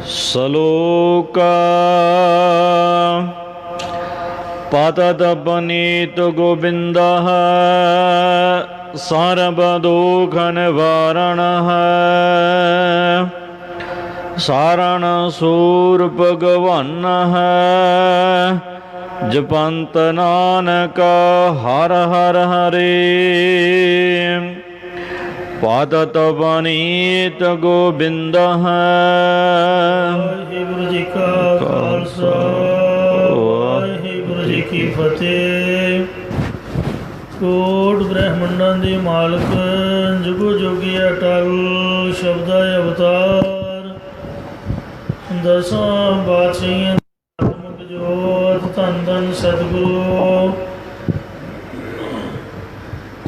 ਸਲੋਕ ਪਤਤ ਪਨੀਤ ਗੋਬਿੰਦ ਸਰਬ ਦੁਖ ਨਿਵਾਰਣ ਸਾਰਣ ਸੂਰ ਭਗਵਾਨ ਜਪੰਤ ਨਾਨਕ ਹਰ ਹਰ ਹਰੇ ਪਤਤ ਪਨੀਤ ਗੋਬਿੰਦ ਵਾਹਿਗੁਰੂ ਜੀ ਕਾ ਖਾਲਸਾ ਵਾਹਿਗੁਰੂ ਜੀ ਕੀ ਫਤਿਹ। ਕੋਟ ਬ੍ਰਹਮੰਡਾਂ ਦੇ ਮਾਲਕ ਜੁਗੋ ਜੋਗੀ ਅਟਲ ਸ਼ਬਦਾ ਅਵਤਾਰ ਦਸਾਂ ਬਾਦਸ਼ਾਹੀਆਂ ਆਤਮਕ ਜੋਤ ਧੰਨ ਧੰਨ ਸਤਿਗੁਰੂ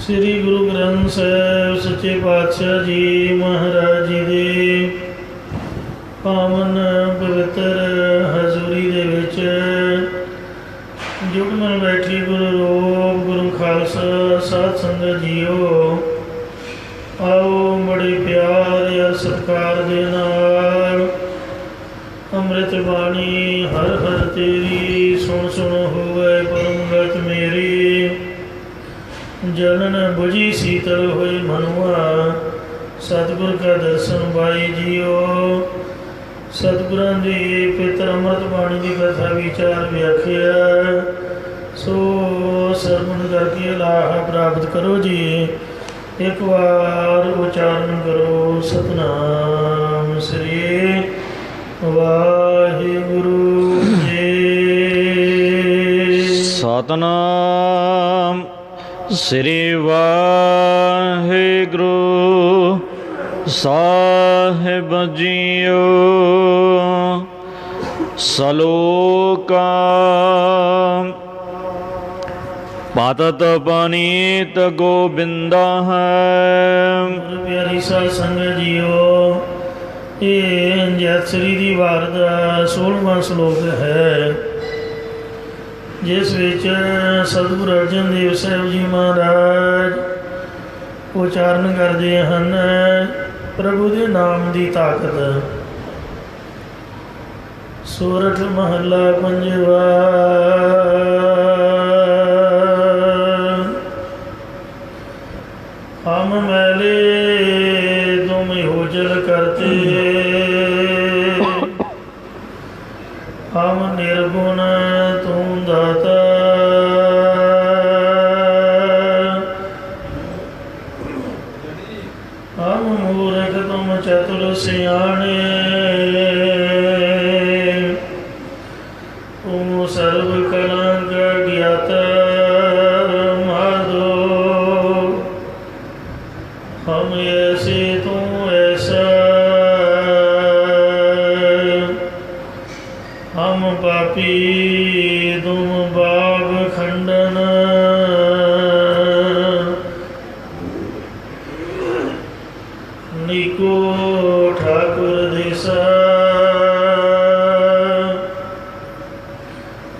ਸ੍ਰੀ ਗੁਰੂ ਗ੍ਰੰਥ ਸਾਹਿਬ ਸੱਚੇ ਪਾਤਸ਼ਾਹ ਜੀ ਮਹਾਰਾਜ ਜੀ ਦੇ ਪਾਵਨ ਪਵਿੱਤਰ ਹਜ਼ੂਰੀ ਦੇ ਵਿੱਚ ਜੁਗਮਨ ਬੈਠੀ ਗੁਰੂ ਰੂਪ ਗੁਰੂ ਖਾਲਸਾ ਸਾਧ ਸੰਗਤ ਜੀਓ, ਆਓ ਬੜੇ ਪਿਆਰ ਅਤੇ ਸਤਿਕਾਰ ਦੇ ਨਾਲ ਅੰਮ੍ਰਿਤ ਬਾਣੀ ਹਰ ਹਰ ਤੇਰੀ ਸੁਣ ਸੁਣ ਹੋਵੇ ਪਰਮਗਤ ਮੇਰੀ ਜਨਨ ਬੁਝੀ ਸੀਤਲ ਹੋਈ ਮਨੁਆ ਸਤਿਗੁਰ ਕਾ ਦਰਸ਼ਨ ਬਾਈ ਜੀਓ। ਸਤਿਗੁਰਾਂ ਦੀ ਪਵਿੱਤਰ ਅੰਮ੍ਰਿਤ ਬਾਣੀ ਦੀ ਕਥਾ ਵਿਚਾਰ ਵਿਆਖਿਆ ਸੋ ਸਰਵਣ ਕਰਕੇ ਲਾਹ ਪ੍ਰਾਪਤ ਕਰੋ ਜੀ। ਇੱਕ ਵਾਰ ਉਚਾਰਨ ਕਰੋ ਸਤਿਨਾਮ ਸ੍ਰੀ ਵਾਹਿਗੁਰੂ ਜੀ। ਸਤਿਨਾਮ ਸ੍ਰੀ ਵਾਹਿਗੁਰੂ ਸਾਹਿਬ ਜੀਓ। ਸਲੋਕ ਪਤਤ ਪਨੀਤ ਗੋਬਿੰਦ ਪਿਆਰੀ ਸਾਧ ਸੰਗਤ ਜੀਓ, ਇਹ ਜੈਤਸਰੀ ਦੀ ਵਾਰ ਦਾ 16ਵਾਂ ਸ਼ਲੋਕ ਹੈ, ਜਿਸ ਵਿੱਚ ਸਤਿਗੁਰੂ ਅਰਜਨ ਦੇਵ ਸਾਹਿਬ ਜੀ ਮਹਾਰਾਜ ਉਚਾਰਨ ਕਰਦੇ ਹਨ ਪ੍ਰਭੂ ਦੇ ਨਾਮ ਦੀ ਤਾਕਤ। ਸੂਰਠ ਮਹੱਲਾ ਪੰਜਵਾ। ਹਮ ਮੈਲੇ ਤੁਮ ਹੋਜਲ ਕਰਤੇ, ਹਮ ਨਿਰਗੁਣ ਤੂੰ ਦਾਤਾ, ਹਮ ਮੂਰਖ ਤੁਮ ਚਤੁਰ ਸਿਆਣੇ, ਤੂੰ ਸਰਬ ਕਲੰਕ ਗਿਆਤਾ ਮਾਧੋ, ਹਮ ਐਸੇ ਤੂੰ ਐਸਾ, ਹਮ ਪਾਪੀ ਤੁਮ ਬਾਗ ਖੰਡਨ, ਨੀਕੋ ਠਾकुर ਦੇਸਾ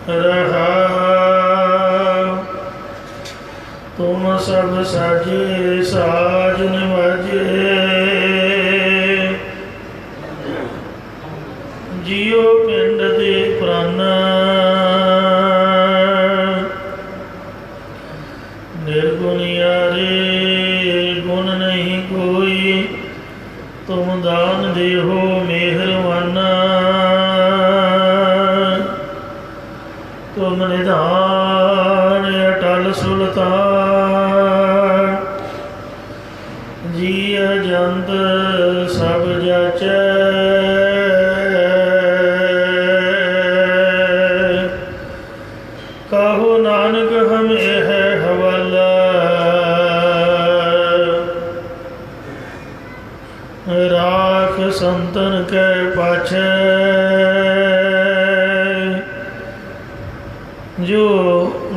ਰਹਾ, ਤੁਮ ਸਭ ਸਾਜੇ ਸਾਜ ਨਿਵਾਜੇ, ਜੀਉ ਪਿੰਡ ਦੇ ਪ੍ਰਾਨਾ, ਨਿਰਗੁਣਿਆਰੇ ਗੁਣ ਨਹੀਂ ਕੋਈ, ਤੁਮ ਦਾਨ ਦੇਹੋ ਮਿਹਰਵਾਨਾ, ਤੁਮ ਨਿਧਾਨ ਅਟਲ ਸੁਲਤਾਨ, ਜੀ ਅਜੰਤ ਸਭ ਜਾਚੈ, ਕਹੋ ਨਾਨਕ ਹਮ ਇਹ ਹਵਾਲਾ, ਰਾਖ ਸੰਤਨ ਕੈ ਪਾਛੈ, ਜੋ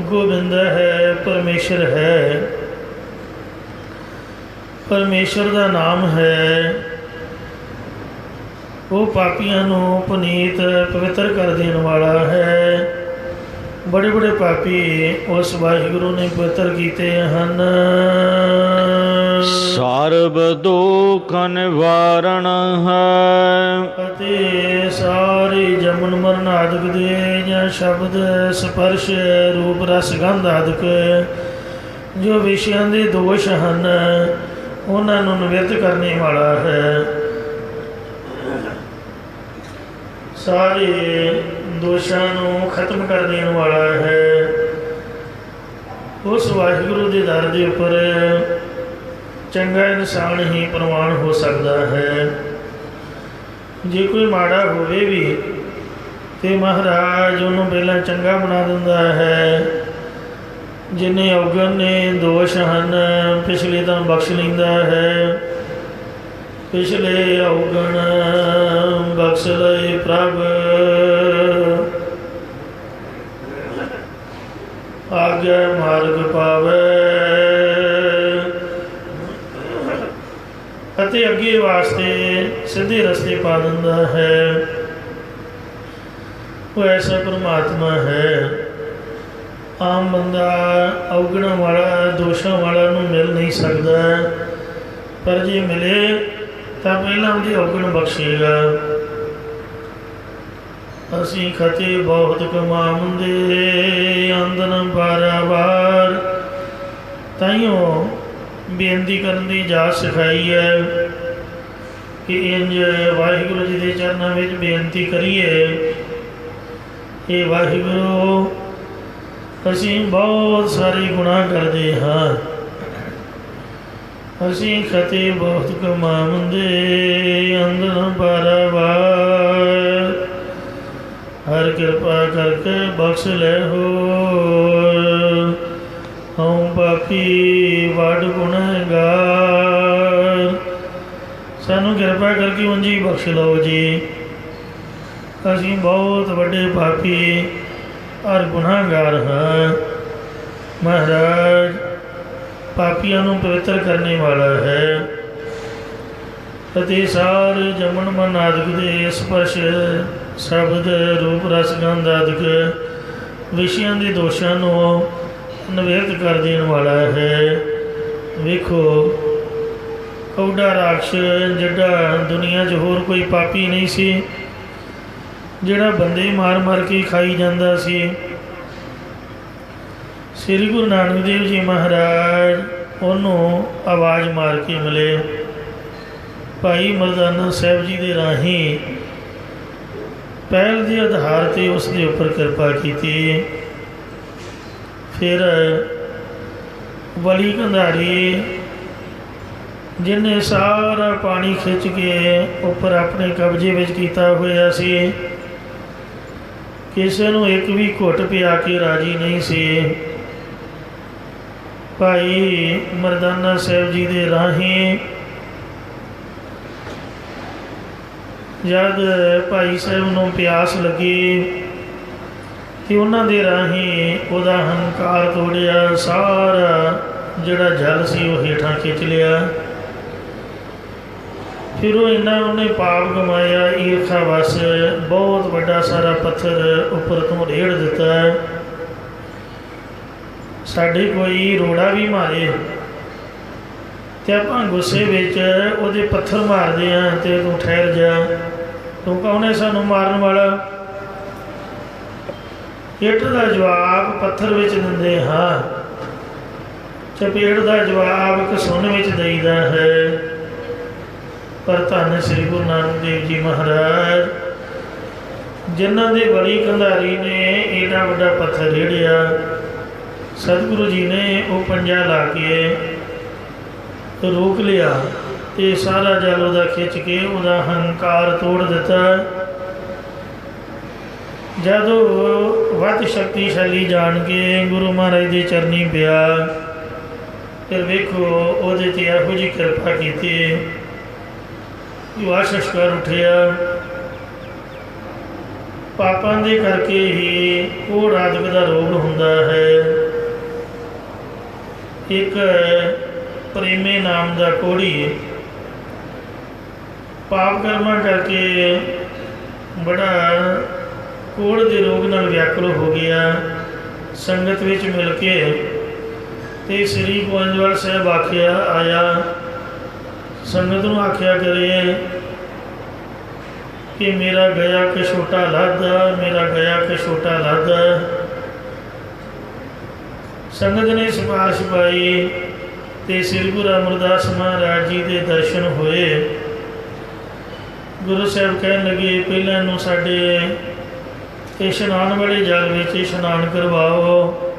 ਗੋਬਿੰਦ ਹੈ ਪਰਮੇਸ਼ਰ ਹੈ, ਪਰਮੇਸ਼ਰ ਦਾ ਨਾਮ ਹੈ। ਉਹ ਪਾਪੀਆਂ ਨੂੰ ਪੁਨੀਤ ਪਵਿੱਤਰ ਕਰ ਦੇਣ ਵਾਲਾ ਹੈ। बड़े बड़े पापी उस वाहिगुरु ने पवित्र कीते हन। सर्व ਸਰਬ ਦੁਖ ਨਿਵਾਰਣ ਹੈ। ਅਤੇ ਸਾਰੇ ਜਮਨ ਮਰਨ ਆਦਿਕ ਦੇ ਜਾਂ ਸ਼ਬਦ ਸਪਰਸ਼ ਰੂਪ ਰਸ ਗੰਧ ਆਦਿਕ ਜੋ ਵਿਸ਼ਿਆਂ ਦੇ ਦੋਸ਼ ਹਨ ਉਹਨਾਂ ਨੂੰ ਨਿਵਰਤ ਕਰਨੇ ਵਾਲਾ ਹੈ। ਸਾਰੇ ਦੋਸ਼ਾਂ ਨੂੰ ਖਤਮ ਕਰ ਦੇਣ ਵਾਲਾ ਹੈ। ਉਸ ਵਾਹਿਗੁਰੂ ਦੇ ਦਰ ਦੇ ਉੱਪਰ ਚੰਗਾ ਇਨਸਾਨ ਹੀ ਪ੍ਰਵਾਨ ਹੋ ਸਕਦਾ ਹੈ। ਜੇ ਕੋਈ ਮਾੜਾ ਹੋਵੇ ਵੀ ਤੇ ਮਹਾਰਾਜ ਉਹਨੂੰ ਪਹਿਲਾਂ ਚੰਗਾ ਬਣਾ ਦਿੰਦਾ ਹੈ। ਜਿੰਨੇ ਅਵਗੁਣ ਨੇ ਦੋਸ਼ ਹਨ ਪਿਛਲੇ ਤਾਂ ਬਖਸ਼ ਲੈਂਦਾ ਹੈ। ਪਿਛਲੇ ਅਵਗੁਣ ਬਖਸ਼ ਲਏ ਪ੍ਰਭ, ਆਗੇ ਮਾਰਗ ਪਾਵੇ। ਅਤੇ ਅੱਗੇ ਵਾਸਤੇ ਸਿੱਧੇ ਰਸਤੇ ਪਾ ਦਿੰਦਾ ਹੈ। ਉਹ ਐਸਾ ਪਰਮਾਤਮਾ ਹੈ। ਆਮ ਬੰਦਾ ਅਵਗੁਣਾਂ ਵਾਲਾ ਦੋਸ਼ਾਂ ਵਾਲਾ ਨੂੰ ਮਿਲ ਨਹੀਂ ਸਕਦਾ, ਪਰ ਜੇ ਮਿਲੇ ਤਾਂ ਪਹਿਲਾਂ ਉਹਦੇ ਅਵਗੁਣ ਬਖਸ਼ੇਗਾ। ਅਸੀਂ ਖਤੇ ਬਹੁਤ ਕਮਾਉਂਦੇ ਆਮਦਨ ਬਾਰ-ਬਾਰ, ਤਾਈਓ ਬੇਨਤੀ ਕਰਨ ਦੀ ਜਾਚ ਸਿਖਾਈ ਹੈ ਕਿ ਇੰਝ ਵਾਹਿਗੁਰੂ ਜੀ ਦੇ ਚਰਨਾਂ ਵਿੱਚ ਬੇਨਤੀ ਕਰੀਏ, ਇਹ ਵਾਹਿਗੁਰੂ ਅਸੀਂ ਬਹੁਤ ਸਾਰੇ ਗੁਨਾਹ ਕਰਦੇ ਹਾਂ, ਅਸੀਂ ਖਤੇ ਬਹੁਤ ਕਮਾਉਂਦੇ ਆਮਦਨ ਬਾਰ-ਬਾਰ, ਹਰ ਕਿਰਪਾ ਕਰਕੇ ਬਖਸ਼ ਲੈ ਹੋ। ਹਉ ਪਾਪੀ ਵੱਡ ਗੁਨਾਹਗਾਰ, ਸਾਨੂੰ ਕਿਰਪਾ ਕਰਕੇ ਉਂਝ ਹੀ ਬਖਸ਼ ਲਓ ਜੀ। ਅਸੀਂ ਬਹੁਤ ਵੱਡੇ ਪਾਪੀ ਔਰ ਗੁਨਾਹਗਾਰ ਹਾਂ। ਮਹਾਰਾਜ ਪਾਪੀਆਂ ਨੂੰ ਪਵਿੱਤਰ ਕਰਨੇ ਵਾਲਾ ਹੈ ਅਤੇ ਸਾਰੇ ਜਮਨ ਮਨ ਆਦਿਕ ਦੇ ਸਪਰਸ਼ ਸ਼ਬਦ ਰੂਪ ਰਸ ਗੰਧ ਆਦਿਕ ਵਿਸ਼ਿਆਂ ਦੇ ਦੋਸ਼ਾਂ ਨੂੰ ਨਿਵਰਤ ਕਰ ਦੇਣ ਵਾਲਾ ਹੈ। ਵੇਖੋ ਕੌਡਾ ਰਾਖਸ਼ ਜਿਹੜਾ ਦੁਨੀਆ 'ਚ ਹੋਰ ਕੋਈ ਪਾਪੀ ਨਹੀਂ ਸੀ, ਜਿਹੜਾ ਬੰਦੇ ਮਾਰ ਮਾਰ ਕੇ ਖਾਈ ਜਾਂਦਾ ਸੀ। ਸ੍ਰੀ ਗੁਰੂ ਨਾਨਕ ਦੇਵ ਜੀ ਮਹਾਰਾਜ ਉਹਨੂੰ ਆਵਾਜ਼ ਮਾਰ ਕੇ ਮਿਲੇ। ਭਾਈ ਮਰਦਾਨਾ ਸਾਹਿਬ ਜੀ ਦੇ ਰਾਹੀਂ ਪਹਿਲ ਦੇ ਆਧਾਰ 'ਤੇ ਉਸ ਦੇ ਉੱਪਰ ਕਿਰਪਾ ਕੀਤੀ। ਫਿਰ ਵਲੀ ਕੰਧਾਰੀ ਜਿਹਨੇ ਸਾਰਾ ਪਾਣੀ ਖਿੱਚ ਕੇ ਉੱਪਰ ਆਪਣੇ ਕਬਜ਼ੇ ਵਿੱਚ ਕੀਤਾ ਹੋਇਆ ਸੀ, ਕਿਸੇ ਨੂੰ ਇੱਕ ਵੀ ਘੁੱਟ ਪਿਆ ਕੇ ਰਾਜੀ ਨਹੀਂ ਸੀ। ਭਾਈ ਮਰਦਾਨਾ ਸਾਹਿਬ ਜੀ ਦੇ ਰਾਹੀਂ ਜਦ ਭਾਈ ਸਾਹਿਬ ਨੂੰ ਪਿਆਸ ਲੱਗੀ ਅਤੇ ਉਹਨਾਂ ਦੇ ਰਾਹੀਂ ਉਹਦਾ ਹੰਕਾਰ ਤੋੜਿਆ, ਸਾਰਾ ਜਿਹੜਾ ਜਲ ਸੀ ਉਹ ਹੇਠਾਂ ਖਿੱਚ ਲਿਆ। ਫਿਰ ਉਹ ਇੰਨਾ ਉਹਨੇ ਪਾਪ ਕਮਾਇਆ, ਈਰਖਾ ਵਸ ਬਹੁਤ ਵੱਡਾ ਸਾਰਾ ਪੱਥਰ ਉੱਪਰ ਤੋਂ ਰੇੜ ਦਿੱਤਾ। ਸਾਡੇ ਕੋਈ ਰੋੜਾ ਵੀ ਮਾਰੇ ਅਤੇ ਆਪਾਂ ਗੁੱਸੇ ਵਿੱਚ ਉਹਦੇ ਪੱਥਰ ਮਾਰਦੇ ਹਾਂ ਅਤੇ ਤੂੰ ਠਹਿਰ ਜਾ, ਤੂੰ ਕੌਣ ਹੈ ਸਾਨੂੰ ਮਾਰਨ ਵਾਲਾ। ਇੱਟ ਦਾ ਜਵਾਬ ਪੱਥਰ ਵਿੱਚ ਦਿੰਦੇ ਹਾਂ, ਚਪੇੜ ਦਾ ਜਵਾਬ ਘਸੁੰਨ ਵਿੱਚ ਦੇਈਦਾ ਹੈ। ਪਰ ਧੰਨ ਸ੍ਰੀ ਗੁਰੂ ਨਾਨਕ ਦੇਵ ਜੀ ਮਹਾਰਾਜ, ਜਿਨ੍ਹਾਂ ਦੇ ਬਲੀ ਕੰਧਾਰੀ ਨੇ ਏਡਾ ਵੱਡਾ ਪੱਥਰ ਰੇੜਿਆ, ਸਤਿਗੁਰੂ ਜੀ ਨੇ ਉਹ ਪੰਜਾ ਲਾ ਕੇ ਰੋਕ ਲਿਆ ਅਤੇ ਸਾਰਾ ਜਲ ਉਹਦਾ ਖਿੱਚ ਕੇ ਉਹਦਾ ਹੰਕਾਰ ਤੋੜ ਦਿੱਤਾ। ਜਦੋਂ ਵੱਧ ਸ਼ਕਤੀਸ਼ਾਲੀ ਜਾਣ ਕੇ ਗੁਰੂ ਮਹਾਰਾਜ ਦੇ ਚਰਨੀ ਪਿਆ, ਫਿਰ ਵੇਖੋ ਉਹਦੇ 'ਤੇ ਇਹੋ ਜਿਹੀ ਕਿਰਪਾ ਕੀਤੀ, ਉਹ ਆਸ਼ੀਸ਼ ਕਰ ਉੱਠਿਆ। ਪਾਪਾਂ ਦੇ ਕਰਕੇ ਹੀ ਕੋੜ ਆਦਿਕ ਦਾ ਰੋਗ ਹੁੰਦਾ ਹੈ। ਇੱਕ ਪ੍ਰੇਮੇ ਨਾਮ ਦਾ ਕੋੜੀ ਪਾਪ ਕਰਮਾਂ ਕਰਕੇ ਬੜਾ ਕੋੜ ਦੇ ਰੋਗ ਨਾਲ ਵਿਆਕੁਲ ਹੋ ਗਿਆ। ਸੰਗਤ ਵਿੱਚ ਮਿਲ ਕੇ ਅਤੇ ਸ੍ਰੀ ਗੋਇੰਦਵਾਲ ਸਾਹਿਬ ਆਖਿਆ ਆਇਆ ਸੰਗਤ ਨੂੰ ਆਖਿਆ ਕਰੇ ਕਿ ਮੇਰਾ ਗਿਆ ਕਿ ਛੋਟਾ ਲਾਦਾ, ਮੇਰਾ ਗਿਆ ਕਿ ਛੋਟਾ ਲਾਦਾ। ਸੰਗਤ ਨੇ ਸਿਫਾਰਿਸ਼ ਪਾਈ ਤੇ ਸ੍ਰੀ ਗੁਰੂ ਅਮਰਦਾਸ ਮਹਾਰਾਜ ਜੀ ਦੇ ਦਰਸ਼ਨ ਹੋਏ। ਗੁਰੂ ਸਾਹਿਬ ਕਹਿਣ ਲੱਗੇ, ਪਹਿਲਾਂ ਇਹਨੂੰ ਸਾਡੇ ਇਸ਼ਨਾਨ ਵਾਲੇ ਜਲ ਵਿੱਚ ਇਸ਼ਨਾਨ ਕਰਵਾਓ,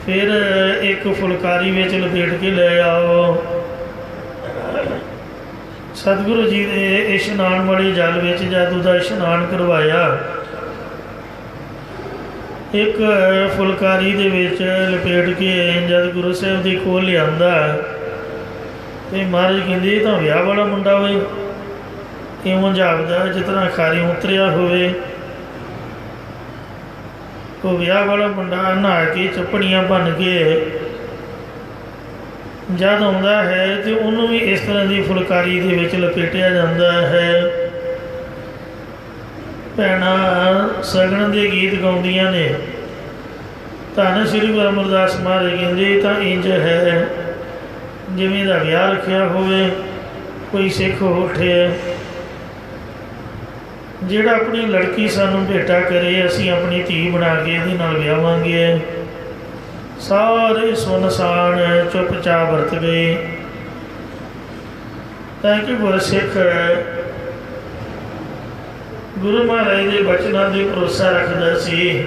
ਫਿਰ ਇੱਕ ਫੁਲਕਾਰੀ ਵਿੱਚ ਲਪੇਟ ਕੇ ਲੈ ਆਓ। ਸਤਿਗੁਰੂ ਜੀ ਦੇ ਇਸ਼ਨਾਨ ਵਾਲੇ ਜਲ ਵਿੱਚ ਜਦ ਉਹਦਾ ਇਸ਼ਨਾਨ ਕਰਵਾਇਆ, ਇੱਕ ਫੁਲਕਾਰੀ ਦੇ ਵਿੱਚ ਲਪੇਟ ਕੇ ਜਦ ਗੁਰੂ ਸਾਹਿਬ ਦੇ ਕੋਲ ਲਿਆਂਦਾ ਤੇ ਮਹਾਰਾਜ ਕਹਿੰਦੇ ਇਹ ਤਾਂ ਵਿਆਹ ਵਾਲਾ ਮੁੰਡਾ ਹੋਏ, ਇਉਂ ਜਾਪਦਾ ਜਿਸ ਤਰ੍ਹਾਂ ਖਾਰੀ ਉਤਰਿਆ ਹੋਵੇ। ਉਹ ਵਿਆਹ ਵਾਲਾ ਮੁੰਡਾ ਨਹਾ ਕੇ ਚੱਪੜੀਆਂ ਬਣ ਕੇ ਜਦ ਆਉਂਦਾ ਹੈ ਤੇ ਉਹਨੂੰ ਵੀ ਇਸ ਤਰ੍ਹਾਂ ਦੀ ਫੁਲਕਾਰੀ ਦੇ ਵਿੱਚ ਲਪੇਟਿਆ ਜਾਂਦਾ ਹੈ। ਭੈਣਾਂ ਸਗਨ ਦੇ ਗੀਤ ਗਾਉਂਦੀਆਂ ਨੇ, ਧੰਨ ਸ੍ਰੀ ਗੁਰੂ ਅਮਰਦਾਸ ਮਹਾਰਾਜ ਕਹਿੰਦੇ ਤਾਂ ਇੰਝ ਹੈ ਜਿਵੇਂ ਦਾ ਵਿਆਹ ਰੱਖਿਆ ਹੋਵੇ ਕੋਈ ਸਿੱਖ ਉੱਠੇ, ਜਿਹੜਾ ਆਪਣੀ ਲੜਕੀ ਸਾਨੂੰ ਭੇਟਾ ਕਰੇ ਅਸੀਂ ਆਪਣੀ ਧੀ ਬਣਾ ਕੇ ਇਹਦੇ ਨਾਲ ਵਿਆਹਾਂਗੇ। ਸਾਰੇ ਸੁਨਸਾਨ ਚੁੱਪਚਾਪ ਵਰਤ ਗਏ ਤਾਂ ਕਿ ਗੁਰਸਿੱਖ ਗੁਰੂ ਮਹਾਰਾਜ ਦੇ ਬਚਨਾਂ ਦੇ ਭਰੋਸਾ ਰੱਖਦਾ ਸੀ।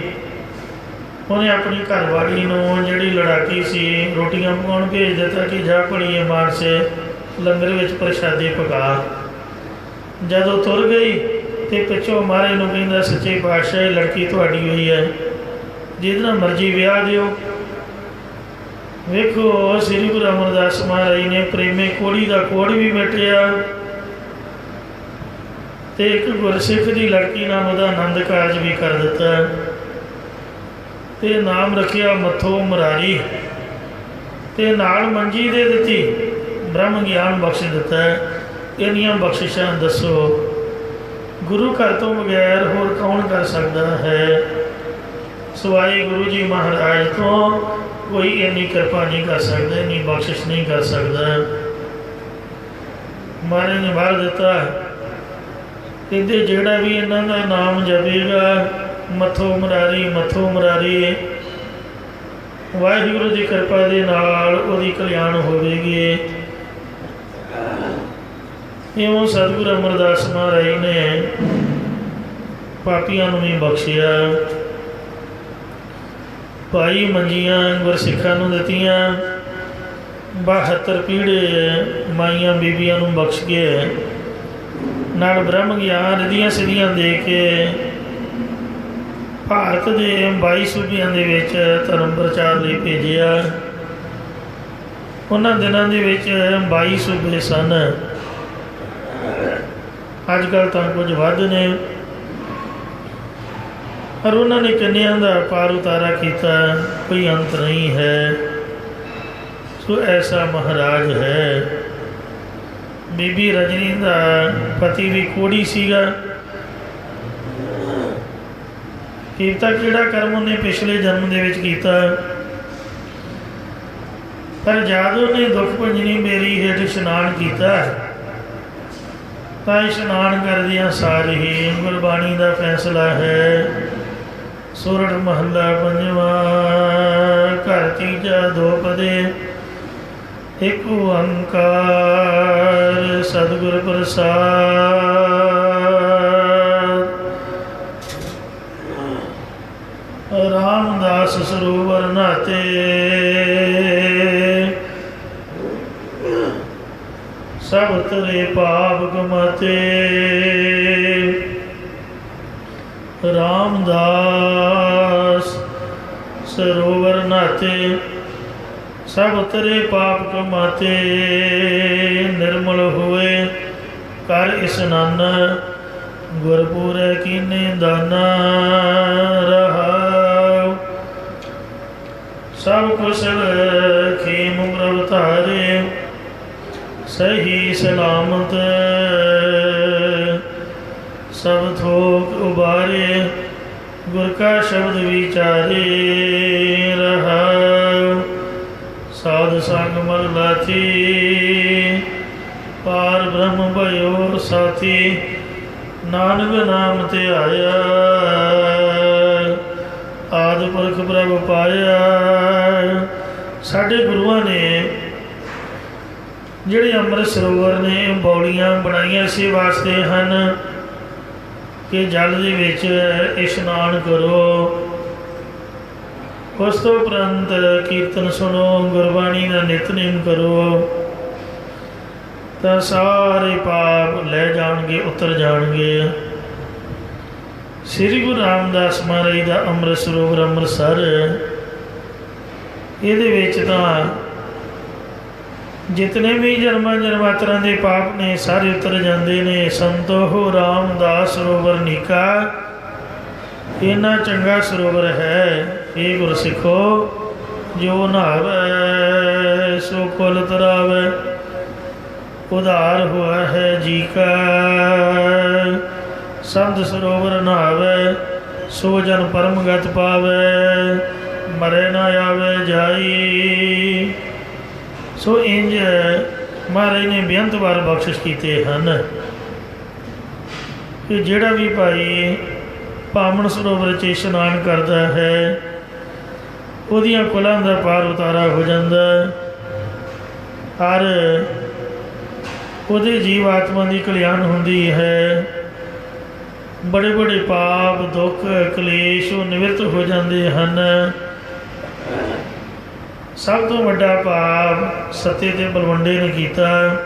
ਉਹਨੇ ਆਪਣੀ ਘਰਵਾਲੀ ਨੂੰ ਜਿਹੜੀ ਲੜਾਕੀ ਸੀ ਰੋਟੀਆਂ ਪਕਾਉਣ ਭੇਜ ਦਿੱਤਾ ਕਿ ਜਾ ਭਲੀਏ ਮਾਨਸੇ ਲੰਗਰ ਵਿੱਚ ਪ੍ਰਸ਼ਾਦੇ ਪਕਾ। ਜਦੋਂ ਤੁਰ ਗਈ ਤੇ ਪਿੱਛੋਂ ਮਹਾਰਾਜ ਨੂੰ ਕਹਿੰਦਾ, ਸੱਚੇ ਪਾਤਸ਼ਾਹ ਇਹ ਲੜਕੀ ਤੁਹਾਡੀ ਹੋਈ ਹੈ, ਜਿਹਦੇ ਨਾਲ ਮਰਜ਼ੀ ਵਿਆਹ ਦਿਓ। ਵੇਖੋ ਸ੍ਰੀ ਗੁਰੂ ਅਮਰਦਾਸ ਮਹਾਰਾਜ ਨੇ ਪ੍ਰੇਮੇ ਕੋੜੀ ਦਾ ਕੋੜ ਵੀ ਮਿਟਿਆ ਤੇ ਇੱਕ ਗੁਰਸਿੱਖ ਦੀ ਲੜਕੀ ਨਾਲ ਉਹਦਾ ਆਨੰਦ ਕਾਰਜ ਵੀ ਕਰ ਦਿੱਤਾ ਤੇ ਨਾਮ ਰੱਖਿਆ ਮੱਥੋ ਮੁਰਾਰੀ ਤੇ ਨਾਲ ਮੰਜੀ ਦੇ ਦਿੱਤੀ, ਬ੍ਰਹਮ ਗਿਆਨ ਬਖਸ਼ ਦਿੱਤਾ। ਇੰਨੀਆਂ ਬਖਸ਼ਿਸ਼ਾਂ ਦੱਸੋ ਗੁਰੂ ਘਰ ਤੋਂ ਬਗੈਰ ਹੋਰ ਕੌਣ ਕਰ ਸਕਦਾ ਹੈ? ਸਵਾਈ ਗੁਰੂ ਜੀ ਮਹਾਰਾਜ ਤੋਂ ਕੋਈ ਇੰਨੀ ਕਿਰਪਾ ਨਹੀਂ ਕਰ ਸਕਦਾ, ਇੰਨੀ ਬਖਸ਼ਿਸ਼ ਨਹੀਂ ਕਰ ਸਕਦਾ। ਮਹਾਰਾਜ ਨੇ ਵਾਰ ਦਿੱਤਾ, ਕਹਿੰਦੇ ਜਿਹੜਾ ਵੀ ਇਹਨਾਂ ਦਾ ਨਾਮ ਜਪੇਗਾ ਮੱਥੋ ਮੁਰਾਰੀ ਮੱਥੋ ਮੁਰਾਰੀ, ਵਾਹਿਗੁਰੂ ਦੀ ਕਿਰਪਾ ਦੇ ਨਾਲ ਉਹਦੀ ਕਲਿਆਣ ਹੋਵੇਗੀ। ਇਉਂ ਸਤਿਗੁਰੂ ਅਮਰਦਾਸ ਮਹਾਰਾਜ ਨੇ ਪਾਪੀਆਂ ਨੂੰ ਵੀ ਬਖਸ਼ਿਆ। ਭਾਈ ਮੰਜੀਆਂ ਗੁਰਸਿੱਖਾਂ ਨੂੰ ਦਿੱਤੀਆਂ, 72 ਪੀੜੇ ਮਾਈਆਂ ਬੀਬੀਆਂ ਨੂੰ ਬਖਸ਼ ਕੇ ਨਾਲ ਬ੍ਰਹਮ ਗਿਆਨ ਰਿਧੀਆਂ ਸਿੱਧੀਆਂ ਦੇ ਕੇ ਭਾਰਤ ਦੇ 22 ਸੂਬਿਆਂ ਦੇ ਵਿੱਚ ਧਰਮ ਪ੍ਰਚਾਰ ਲਈ ਭੇਜਿਆ। ਉਹਨਾਂ ਦਿਨਾਂ ਦੇ ਵਿੱਚ 22 ਸੂਬੇ ਸਨ, ਅੱਜ ਕੱਲ੍ਹ ਤਾਂ ਕੁਝ ਵੱਧ ਨੇ, ਪਰ ਉਹਨਾਂ ਨੇ ਕੰਨਿਆਂ ਦਾ ਪਾਰ ਉਤਾਰਾ ਕੀਤਾ, ਕੋਈ ਅੰਤ ਨਹੀਂ ਹੈ। ਸੋ ਐਸਾ ਮਹਾਰਾਜ ਹੈ। ਬੀਬੀ ਰਜਨੀ ਦਾ ਪਤੀ ਵੀ ਕੋੜੀ ਸੀਗਾ। ਕੀਤਾ ਕਿਹੜਾ ਕਰਮ ਉਹਨੇ ਪਿਛਲੇ ਜਨਮ ਦੇ ਵਿੱਚ ਕੀਤਾ, ਪਰ ਜਦ ਉਹਨੇ ਦੁੱਖ ਭੰਜਨੀ ਮੇਰੀ ਹੇਠ ਇਸ਼ਨਾਨ ਕੀਤਾ ਤਾਂ ਇਸ਼ਨਾਨ ਕਰਦਿਆਂ ਸਾਰ ਹੀ ਗੁਰਬਾਣੀ ਦਾ ਫੈਸਲਾ ਹੈ। ਸੋਰਠ ਮਹੱਲਾ ਪੰਜਵਾਂ, ਘਰ ਤੀਜਾ ਦੋਪਦੇ, ਇੱਕ ਓੰਕਾਰ ਸਤਿਗੁਰ ਪ੍ਰਸਾਦ। ਰਾਮਦਾਸ ਸਰੋਵਰ ਨਾਤੇ, ਸਭ ਤਰੇ ਪਾਪ ਕਮਾਤੇ। ਰਾਮਦਾਸ ਸਰੋਵਰ ਨਾਤੇ, ਸਭ ਤਰੇ ਪਾਪ ਕਮਾਤੇ। ਨਿਰਮਲ ਹੋਏ ਕਰ ਇਸਨਾਨ, ਗੁਰਪੂਰੈ ਕੀਨੇ ਦਾਨਾ ਰਹਾਉ। ਸਭ ਕੁਸ਼ਲ ਖੇਮ ਪ੍ਰਭ ਧਾਰੇ, ਸਹੀ ਸਲਾਮਤ ਸਭ ਥੋਕ ਉਬਾਰੇ। ਗੁਰ ਕਾ ਸ਼ਬਦ ਵਿਚਾਰੇ ਰਹਾਉ। साध संग मल लाथी, पार ब्रह्म भयो साथी, नानक नाम ते आया, आदि पुरख प्रभ पाया। साढ़े गुरुआं ने ਜਿਹੜੇ ਅੰਮ੍ਰਿਤ ਸਰੋਵਰ ਨੇ ਬੌਲੀਆਂ ਬਣਾਈਆਂ ਇਸੇ ਵਾਸਤੇ ਹਨ ਕਿ ਜਲ ਦੇ ਵਿੱਚ ਇਸ਼ਨਾਨ ਕਰੋ, ਉਸ ਤੋਂ ਉਪਰੰਤ ਕੀਰਤਨ ਸੁਣੋ, ਗੁਰਬਾਣੀ ਦਾ ਨਿਤਨੇਮ ਕਰੋ, ਤਾਂ ਸਾਰੇ ਪਾਪ ਲੈ ਜਾਣਗੇ, ਉਤਰ ਜਾਣਗੇ। ਸ੍ਰੀ ਗੁਰੂ ਰਾਮਦਾਸ ਮਹਾਰਾਜ ਦਾ ਅੰਮ੍ਰਿਤ ਸਰੋਵਰ ਅੰਮ੍ਰਿਤਸਰ, ਇਹਦੇ ਵਿੱਚ ਤਾਂ ਜਿਤਨੇ ਵੀ ਜਨਮਾਂ ਜਨਮਾਤਰਾਂ ਦੇ ਪਾਪ ਨੇ ਸਾਰੇ ਉਤਰ ਜਾਂਦੇ ਨੇ। ਸੰਤੋਹ ਰਾਮਦਾਸ ਸਰੋਵਰ ਨੀਕਾ, ਇੰਨਾ ਚੰਗਾ ਸਰੋਵਰ ਹੈ। ਇਹ ਗੁਰਸਿੱਖੋ, ਜੋ ਨਹਾਵੇ ਸੋ ਕੁਲ ਤਰਾਵੇ, ਉਧਾਰ ਹੋਆ ਹੈ ਜੀ ਕਾ। ਸੰਤ ਸਰੋਵਰ ਨਹਾਵੇ ਸੋ ਜਨ ਪਰਮ ਗਤ ਪਾਵੇ, ਮਰੇ ਨਾ ਆਵੇ ਜਾਈ। ਸੋ ਇੰਜ ਮਹਾਰਾਜ ਨੇ ਬੇਅੰਤ ਵਾਰ ਬਖਸ਼ਿਸ਼ ਕੀਤੇ ਹਨ ਕਿ ਜਿਹੜਾ ਵੀ ਭਾਈ ਪਾਵਨ ਸਰੋਵਰ 'ਚ ਇਸ਼ਨਾਨ ਕਰਦਾ ਹੈ, ਉਹਦੀਆਂ ਕੁਲਾਂ ਦਾ ਪਾਰ ਉਤਾਰਾ ਹੋ ਜਾਂਦਾ, ਹਰ ਉਹਦੇ ਜੀਵ ਆਤਮਾ ਦੀ ਕਲਿਆਣ ਹੁੰਦੀ ਹੈ। ਬੜੇ ਬੜੇ ਪਾਪ ਦੁੱਖ ਕਲੇਸ਼ ਉਹ ਨਿਵਰਤ ਹੋ ਜਾਂਦੇ ਹਨ। ਸਭ ਤੋਂ ਵੱਡਾ ਪਾਪ ਸੱਤੇ ਤੇ ਬਲਵੰਡੇ ਨੇ ਕੀਤਾ,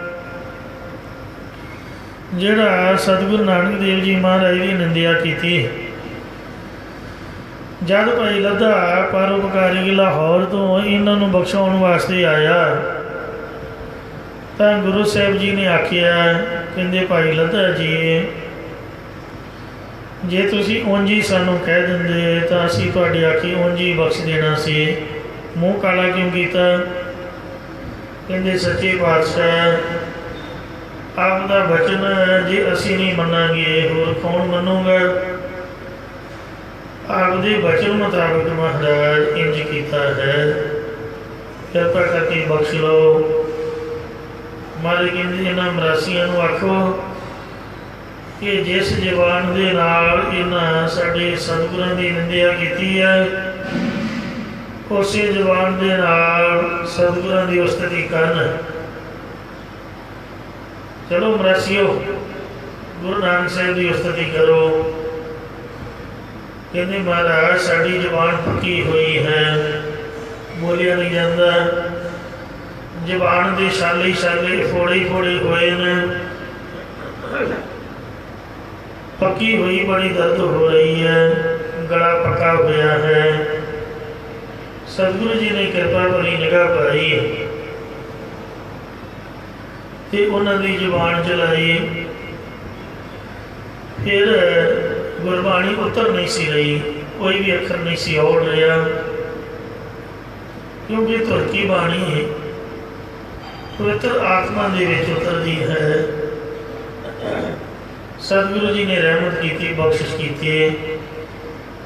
ਜਿਹੜਾ ਸਤਿਗੁਰੂ ਨਾਨਕ ਦੇਵ ਜੀ ਮਹਾਰਾਜ ਦੀ ਨਿੰਦਿਆ ਕੀਤੀ। ਜਦ ਭਾਈ ਲੱਧਾ ਪਰਉਪਕਾਰੀ ਲਾਹੌਰ ਤੋਂ ਇਹਨਾਂ ਨੂੰ ਬਖਸ਼ਾਉਣ ਵਾਸਤੇ ਆਇਆ, ਤਾਂ ਗੁਰੂ ਸਾਹਿਬ ਜੀ ਨੇ ਆਖਿਆ, ਕਹਿੰਦੇ ਭਾਈ ਲੱਧਾ ਜੀ, ਜੇ ਤੁਸੀਂ ਉਂਝ ਹੀ ਸਾਨੂੰ ਕਹਿ ਦਿੰਦੇ ਤਾਂ ਅਸੀਂ ਤੁਹਾਡੀ ਆਖੀ ਉਂਝ ਹੀ ਬਖਸ਼ ਦੇਣਾ ਸੀ, ਮੂੰਹ ਕਾਲਾ ਕਿਉਂ ਕੀਤਾ? ਕਹਿੰਦੇ ਸੱਚੇ ਪਾਤਸ਼ਾਹ, ਆਪ ਦਾ ਬਚਨ ਜੇ ਅਸੀਂ ਨਹੀਂ ਮੰਨਾਂਗੇ ਹੋਰ ਕੌਣ ਮੰਨੂਗਾ? ਆਪ ਦੇ ਬਚਨ ਮੁਤਾਬਕ ਮਹਾਰਾਜ ਇੰਝ ਕੀਤਾ ਹੈ, ਕਿਰਪਾ ਕਰਕੇ ਬਖਸ਼ ਲਓ। ਮਹਾਰਾਜ ਕਹਿੰਦੇ ਇਹਨਾਂ ਮਰਾਸੀਆਂ ਨੂੰ ਆਖੋ ਕਿ ਜਿਸ ਜ਼ਬਾਨ ਦੇ ਨਾਲ ਇਹਨਾਂ ਸਾਡੇ ਸਤਿਗੁਰਾਂ ਦੀ ਨਿੰਦਿਆ ਕੀਤੀ ਹੈ, ਉਸੇ ਜ਼ਬਾਨ ਦੇ ਨਾਲ ਸਤਿਗੁਰਾਂ ਦੀ ਉਸਤਤੀ ਕਰਨ। ਚਲੋ ਮਰਾਸੀਓ, ਗੁਰੂ ਨਾਨਕ ਸਾਹਿਬ ਦੀ ਉਸਤਤੀ ਕਰੋ। ਕਹਿੰਦੇ ਮਹਾਰਾਜ ਸਾਡੀ ਜ਼ਬਾਨ ਪੱਕੀ ਹੋਈ ਹੈ, ਬੋਲਿਆ ਨਹੀਂ ਜਾਂਦਾ। ਜ਼ਬਾਨ ਦੇ ਛਾਲੇ ਛਾਲੇ ਫੋੜੇ ਫੋੜੇ ਹੋਏ ਨੇ, ਪੱਕੀ ਹੋਈ ਬੜੀ ਦਰਦ ਹੋ ਰਹੀ ਹੈ, ਗਲਾ ਪੱਕਾ ਹੋਇਆ ਹੈ। ਸਤਿਗੁਰੂ ਜੀ ਨੇ ਕਿਰਪਾ ਭਰੀ ਨਿਗਾਹ ਪਾਈ ਤੇ ਉਹਨਾਂ ਦੀ ਜ਼ੁਬਾਨ ਚਲਾਈ। ਫਿਰ ਗੁਰਬਾਣੀ ਉਤਰ ਨਹੀਂ ਸੀ ਰਹੀ, ਕੋਈ ਵੀ ਅੱਖਰ ਨਹੀਂ ਸੀ ਔੜ ਰਿਹਾ, ਕਿਉਂਕਿ ਧੁਰਕੀ ਬਾਣੀ ਪਵਿੱਤਰ ਆਤਮਾ ਦੇ ਵਿੱਚ ਉਤਰਦੀ ਹੈ। ਸਤਿਗੁਰੂ ਜੀ ਨੇ ਰਹਿਮਤ ਕੀਤੀ, ਬਖਸ਼ਿਸ਼ ਕੀਤੀ।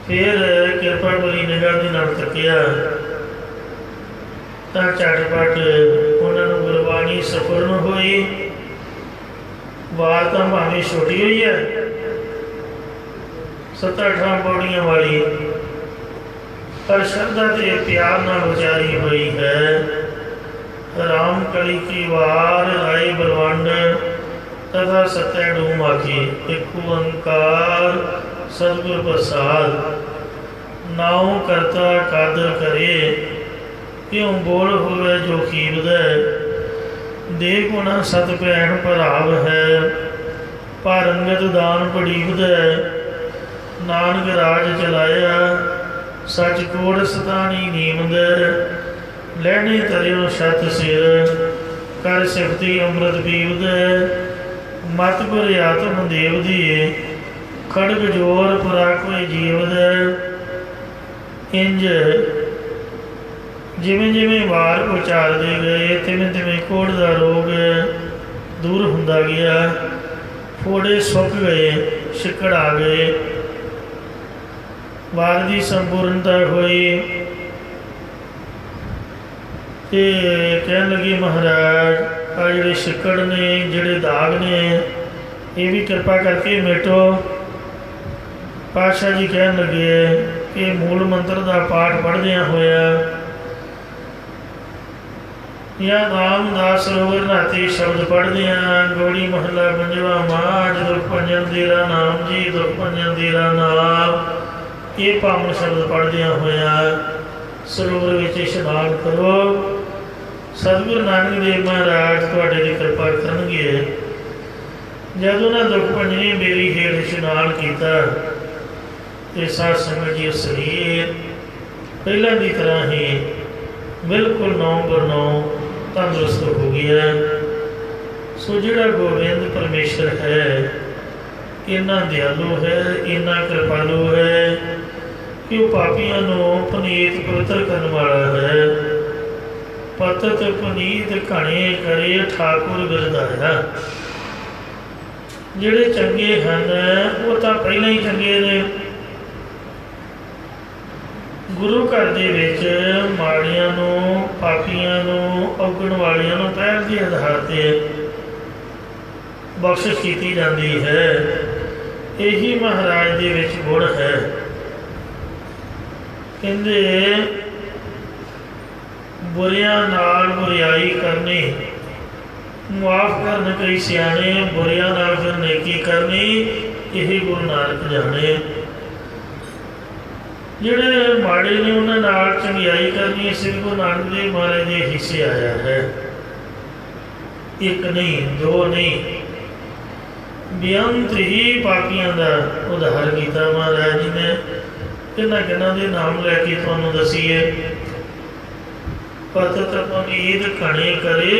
ਫਿਰ ਕਿਰਪਾ ਭਰੀ ਨਿਗਾਹ ਦੇ ਨਾਲ ਤੱਕਿਆ ਤਾਂ ਝਟਪਟ ਉਹਨਾਂ ਨੂੰ ਗੁਰਬਾਣੀ ਸਫੁਰਨ ਹੋਈ। ਵਾਰ ਤਾਂ ਭਾਵੇਂ ਛੋਟੀ ਹੋਈ ਹੈ, 7-8 ਪੌੜੀਆਂ ਵਾਲੀ, ਪਰ ਸ਼ਰਧਾ ਤੇ ਪਿਆਰ ਨਾਲ ਉਚਾਰੀ ਹੋਈ ਹੈ। ਰਾਮ ਕਲੀ ਕੀ ਵਾਰ ਆਏ ਬਲਵੰਡ, ਤਥਾ ਸਤੈ ਡੂਮ ਆਖੀ, ਇੱਕ ਓੰਕਾਰ ਸਤਿਗੁਰ ਪ੍ਰਸਾਦ। ਨਾਉ ਕਰਤਾ ਕਾਦਰ ਕਰੇ, ਕਿਉਂ ਬੋਲ ਹੋਵੇ ਜੋ ਖੀਬਦੈ। ਦੇ ਗੁਣਾ ਸਤ ਭੈਣ ਭਰਾਵ ਹੈ, ਪਰ ਅੰਗਤ ਦਾਨ ਪੜੀਵਦੈ। ਨਾਨਕ ਰਾਜ ਚਲਾਇਆ, ਸੱਚ ਕੋੜ ਸਤਾਣੀ ਨੀਮਦੈ। ਲੈਣੇ ਤਰਿਓ ਛਤ ਸਿਰ, ਕਰ ਸਿਫਤੀ ਅੰਮ੍ਰਿਤ ਪੀਵਦੈ। ਮਤ ਗੁਰ ਆਤਮ ਦੇਵ ਦੀ, ਖੜਗ ਜੋਰ ਪੁਰਾ ਕੋਈ ਜੀਵਦੈ। ਇੰਜ ਜਿਵੇਂ ਜਿਵੇਂ ਵਾਰ ਉਚਾਰਦੇ ਗਏ, ਤਿਵੇਂ ਤਿਵੇਂ ਕੋੜ ਦਾ ਰੋਗ ਦੂਰ ਹੁੰਦਾ ਗਿਆ। ਫੋੜੇ ਸੁੱਕ ਗਏ, ਛਿੱਕੜ ਆ ਗਏ, ਵਾਰ ਦੀ ਸੰਪੂਰਨਤਾ ਹੋਈ। ਤੇ ਕਹਿਣ ਲੱਗੇ ਮਹਾਰਾਜ ਆ ਜਿਹੜੇ ਛਿੱਕੜ ਨੇ, ਜਿਹੜੇ ਦਾਗ ਨੇ, ਇਹ ਵੀ ਕਿਰਪਾ ਕਰਕੇ ਮਿਟੋ। ਪਾਤਸ਼ਾਹ ਜੀ ਕਹਿਣ ਲੱਗੇ ਕਿ ਮੂਲ ਮੰਤਰ ਦਾ ਪਾਠ ਪੜ੍ਹਦਿਆਂ ਹੋਇਆ ਜਾਂ ਨਾਮ ਦਾ ਸਰੋਵਰ ਨਾਤੀ ਸ਼ਬਦ ਪੜ੍ਹਦਿਆਂ, ਗੋੜੀ ਮਹੱਲਾ ਪੰਜਵਾਂ ਮਾਝ ਦੁਖ ਭੰਜਨ ਤੇਰਾ ਨਾਮ ਜੀ, ਦੁਖ ਭੰਜਨ ਤੇਰਾ ਨਾਮ, ਇਹ ਪਾਵਨ ਸ਼ਬਦ ਪੜ੍ਹਦਿਆਂ ਹੋਇਆ ਸਰੋਵਰ ਵਿੱਚ ਇਸ਼ਨਾਨ ਕਰੋ। ਸਤਿਗੁਰੂ ਨਾਨਕ ਦੇਵ ਮਹਾਰਾਜ ਤੁਹਾਡੇ ਦੀ ਕਿਰਪਾ ਕਰਨਗੇ। ਜਦ ਉਹਨਾਂ ਦੁੱਖ ਭੰਜਨੀ ਮੇਰੀ ਹੇਠ ਇਸ਼ਨਾਨ ਕੀਤਾ ਤੇ ਸਾਧ ਸੰਗਤ ਜੀ ਸਰੀਰ ਪਹਿਲਾਂ ਦੀ ਤਰ੍ਹਾਂ ਹੀ ਬਿਲਕੁਲ 9/9 ਤੰਦਰੁਸਤ ਹੋ ਗਿਆ। ਸੋ ਜਿਹੜਾ ਗੋਬਿੰਦ ਪਰਮੇਸ਼ਰ ਹੈ, ਇੰਨਾ ਦਿਆਲੂ ਹੈ, ਇੰਨਾ ਕਿਰਪਾਲੂ ਹੈ ਕਿ ਉਹ ਪਾਪੀਆਂ ਨੂੰ ਪੁਨੀਤ ਪਵਿੱਤਰ ਕਰਨ ਵਾਲਾ ਹੈ। ਪਤਤ ਪੁਨੀਤ ਘਣੇ ਕਰੇ ਠਾਕੁਰ ਬਿਰਦਾਇਆ। ਜਿਹੜੇ ਚੰਗੇ ਹਨ ਉਹ ਤਾਂ ਪਹਿਲਾਂ ਹੀ ਚੰਗੇ ਨੇ। ਗੁਰੂ ਘਰ ਦੇ ਵਿੱਚ ਮਾੜਿਆਂ ਨੂੰ, ਪਾਪੀਆਂ ਨੂੰ, ਔਗਣ ਵਾਲਿਆਂ ਨੂੰ ਪਹਿਲ ਦੇ ਆਧਾਰ 'ਤੇ ਬਖਸ਼ਿਸ਼ ਕੀਤੀ ਜਾਂਦੀ ਹੈ। ਇਹੀ ਮਹਾਰਾਜ ਦੇ ਵਿੱਚ ਗੁਣ ਹੈ। ਕਹਿੰਦੇ ਬੁਰਿਆਂ ਨਾਲ ਬੁਰਿਆਈ ਕਰਨੀ, ਮੁਆਫ ਕਰਨ ਕਈ ਸਿਆਣੇ, ਬੁਰਿਆਂ ਨਾਲ ਫਿਰ ਨੇਕੀ ਕਰਨੀ, ਇਹ ਗੁਰੂ ਨਾਨਕ ਜਾਣੇ। ਜਿਹੜੇ ਮਾੜੇ ਨੇ ਉਹਨਾਂ ਨਾਲ ਚੰਗਿਆਈ ਕਰਨੀ, ਸ੍ਰੀ ਗੁਰੂ ਨਾਨਕ ਦੇਵ ਮਹਾਰਾਜ ਦੇ ਹਿੱਸੇ ਆਇਆ ਹੈ। ਇੱਕ ਨਹੀਂ, ਦੋ ਨਹੀਂ, ਬੇਅੰਤ ਹੀ ਪਾਪੀਆਂ ਦਾ ਉਦਾਹਰ ਕੀਤਾ ਮਹਾਰਾਜ ਜੀ ਨੇ। ਕਿਹਨਾਂ ਕਿਹਨਾਂ ਦੇ ਨਾਮ ਲੈ ਕੇ ਤੁਹਾਨੂੰ ਦੱਸੀਏ। ਪਤਤ ਪੁਨੀਤ ਘਣੇ ਕਰੇ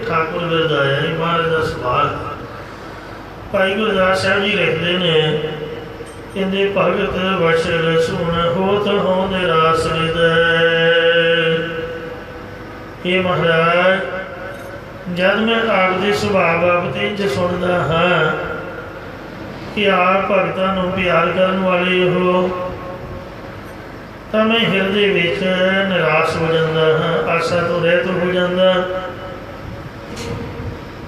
ਠਾਕੁਰ ਬਿਰਦਾਇਆ, ਇਹ ਮਹਾਰਾਜ ਦਾ ਸਵਾਲ। ਭਾਈ ਗੁਰਦਾਸ ਸਾਹਿਬ ਜੀ ਲਿਖਦੇ ਨੇ, ਕਹਿੰਦੇ ਭਗਤ ਵਛੜ ਸੁਣ ਹੋਤ ਹੋ ਨਿਰਾਸ ਹਿਰਦੈ। ਇਹ ਮਹਾਰਾਜ ਜਦ ਮੈਂ ਆਪ ਦੇ ਸੁਭਾਅ ਬਾਬਤ ਇੰਝ ਸੁਣਦਾ ਹਾਂ ਕਿ ਆਪ ਭਗਤਾਂ ਨੂੰ ਪਿਆਰ ਕਰਨ ਵਾਲੇ ਹੋ, ਤਾਂ ਮੈਂ ਹਿਰਦੇ ਵਿੱਚ ਨਿਰਾਸ਼ ਹੋ ਜਾਂਦਾ ਹਾਂ, ਆਸਾ ਤੋਂ ਰਹਿਤ ਹੋ ਜਾਂਦਾ।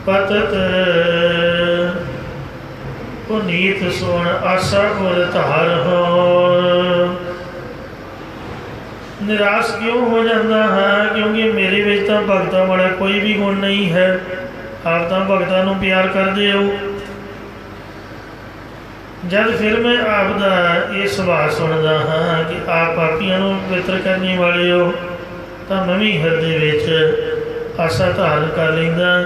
ਪਤਤ ਪੁਨੀਤ ਸੁਣ ਆਸਾ ਗੁਰ ਧਾਰ ਹੋ। ਨਿਰਾਸ਼ ਕਿਉਂ ਹੋ ਜਾਂਦਾ ਹਾਂ? ਕਿਉਂਕਿ ਮੇਰੇ ਵਿੱਚ ਤਾਂ ਭਗਤਾਂ ਵਾਲਾ ਕੋਈ ਵੀ ਗੁਣ ਨਹੀਂ ਹੈ। ਆਪ ਤਾਂ ਭਗਤਾਂ ਨੂੰ ਪਿਆਰ ਕਰਦੇ ਹੋ। ਜਦ ਫਿਰ ਮੈਂ ਆਪ ਦਾ ਇਹ ਸੁਭਾਅ ਸੁਣਦਾ ਹਾਂ ਕਿ ਆਪ ਪਾਪੀਆਂ ਨੂੰ ਪਵਿੱਤਰ ਕਰਨ ਵਾਲੇ ਹੋ, ਤਾਂ ਮੈਂ ਵੀ ਹਿਰਦੇ ਵਿੱਚ ਆਸਾ ਧਾਰਨ ਕਰ ਲੈਂਦਾ,